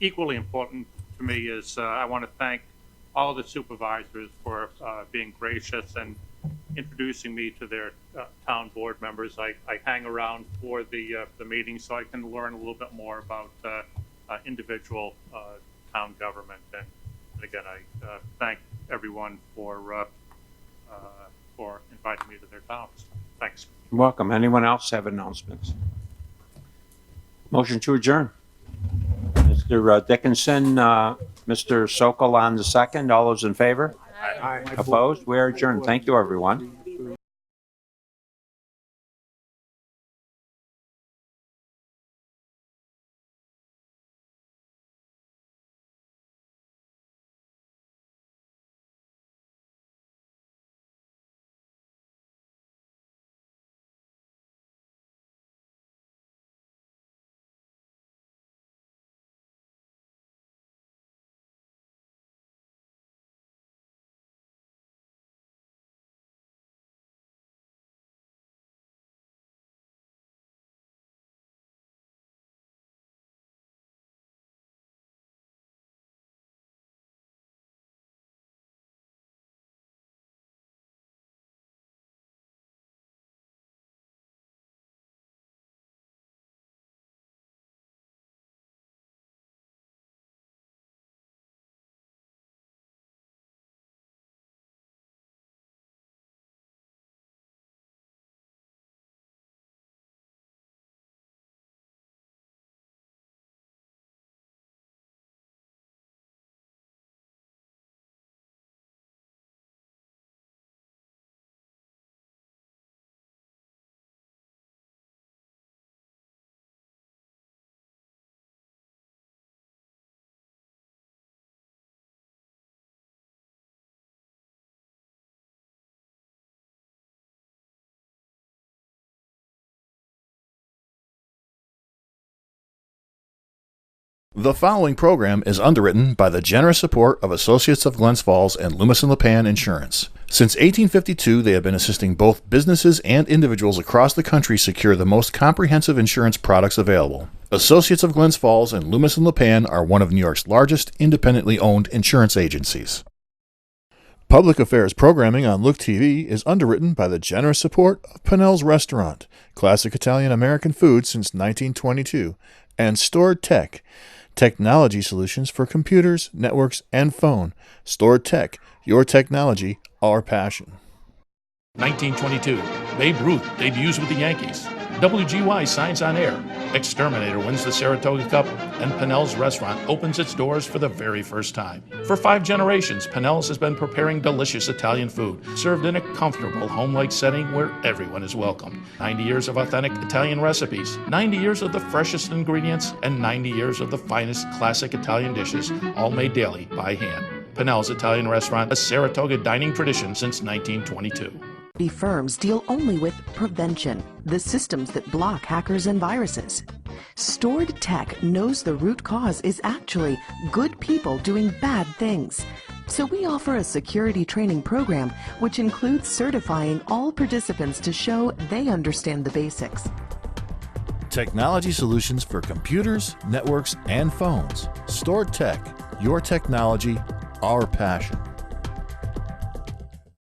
equally important to me is I want to thank all of the supervisors for being gracious and introducing me to their town board members. I hang around for the meeting so I can learn a little bit more about individual town government. And again, I thank everyone for inviting me to their towns. Thanks. You're welcome. Anyone else have announcements? Motion to adjourn. Mr. Dickinson, Mr. Sokol on the second. All those in favor? Aye. Opposed? We are adjourned. Thank you, everyone. The following program is underwritten by the generous support of Associates of Glens Falls and Loomis and Lipan Insurance. Since 1852, they have been assisting both businesses and individuals across the country secure the most comprehensive insurance products available. Associates of Glens Falls and Loomis and Lipan are one of New York's largest independently owned insurance agencies. Public affairs programming on Look TV is underwritten by the generous support of Pinnell's Restaurant, classic Italian American food since 1922, and Stored Tech, technology solutions for computers, networks, and phone. Stored Tech, your technology, our passion. 1922, Babe Ruth debuts with the Yankees. WGY signs on air. Exterminator wins the Saratoga Cup, and Pinnell's Restaurant opens its doors for the very first time. For 5 generations, Pinnell's has been preparing delicious Italian food, served in a comfortable, home-like setting where everyone is welcome. 90 years of authentic Italian recipes, 90 years of the freshest ingredients, and 90 years of the finest classic Italian dishes, all made daily by hand. Pinnell's Italian Restaurant, a Saratoga dining tradition since 1922. Firms deal only with prevention, the systems that block hackers and viruses. Stored Tech knows the root cause is actually good people doing bad things. So we offer a security training program which includes certifying all participants to show they understand the basics. Technology solutions for computers, networks, and phones. Stored Tech, your technology, our passion.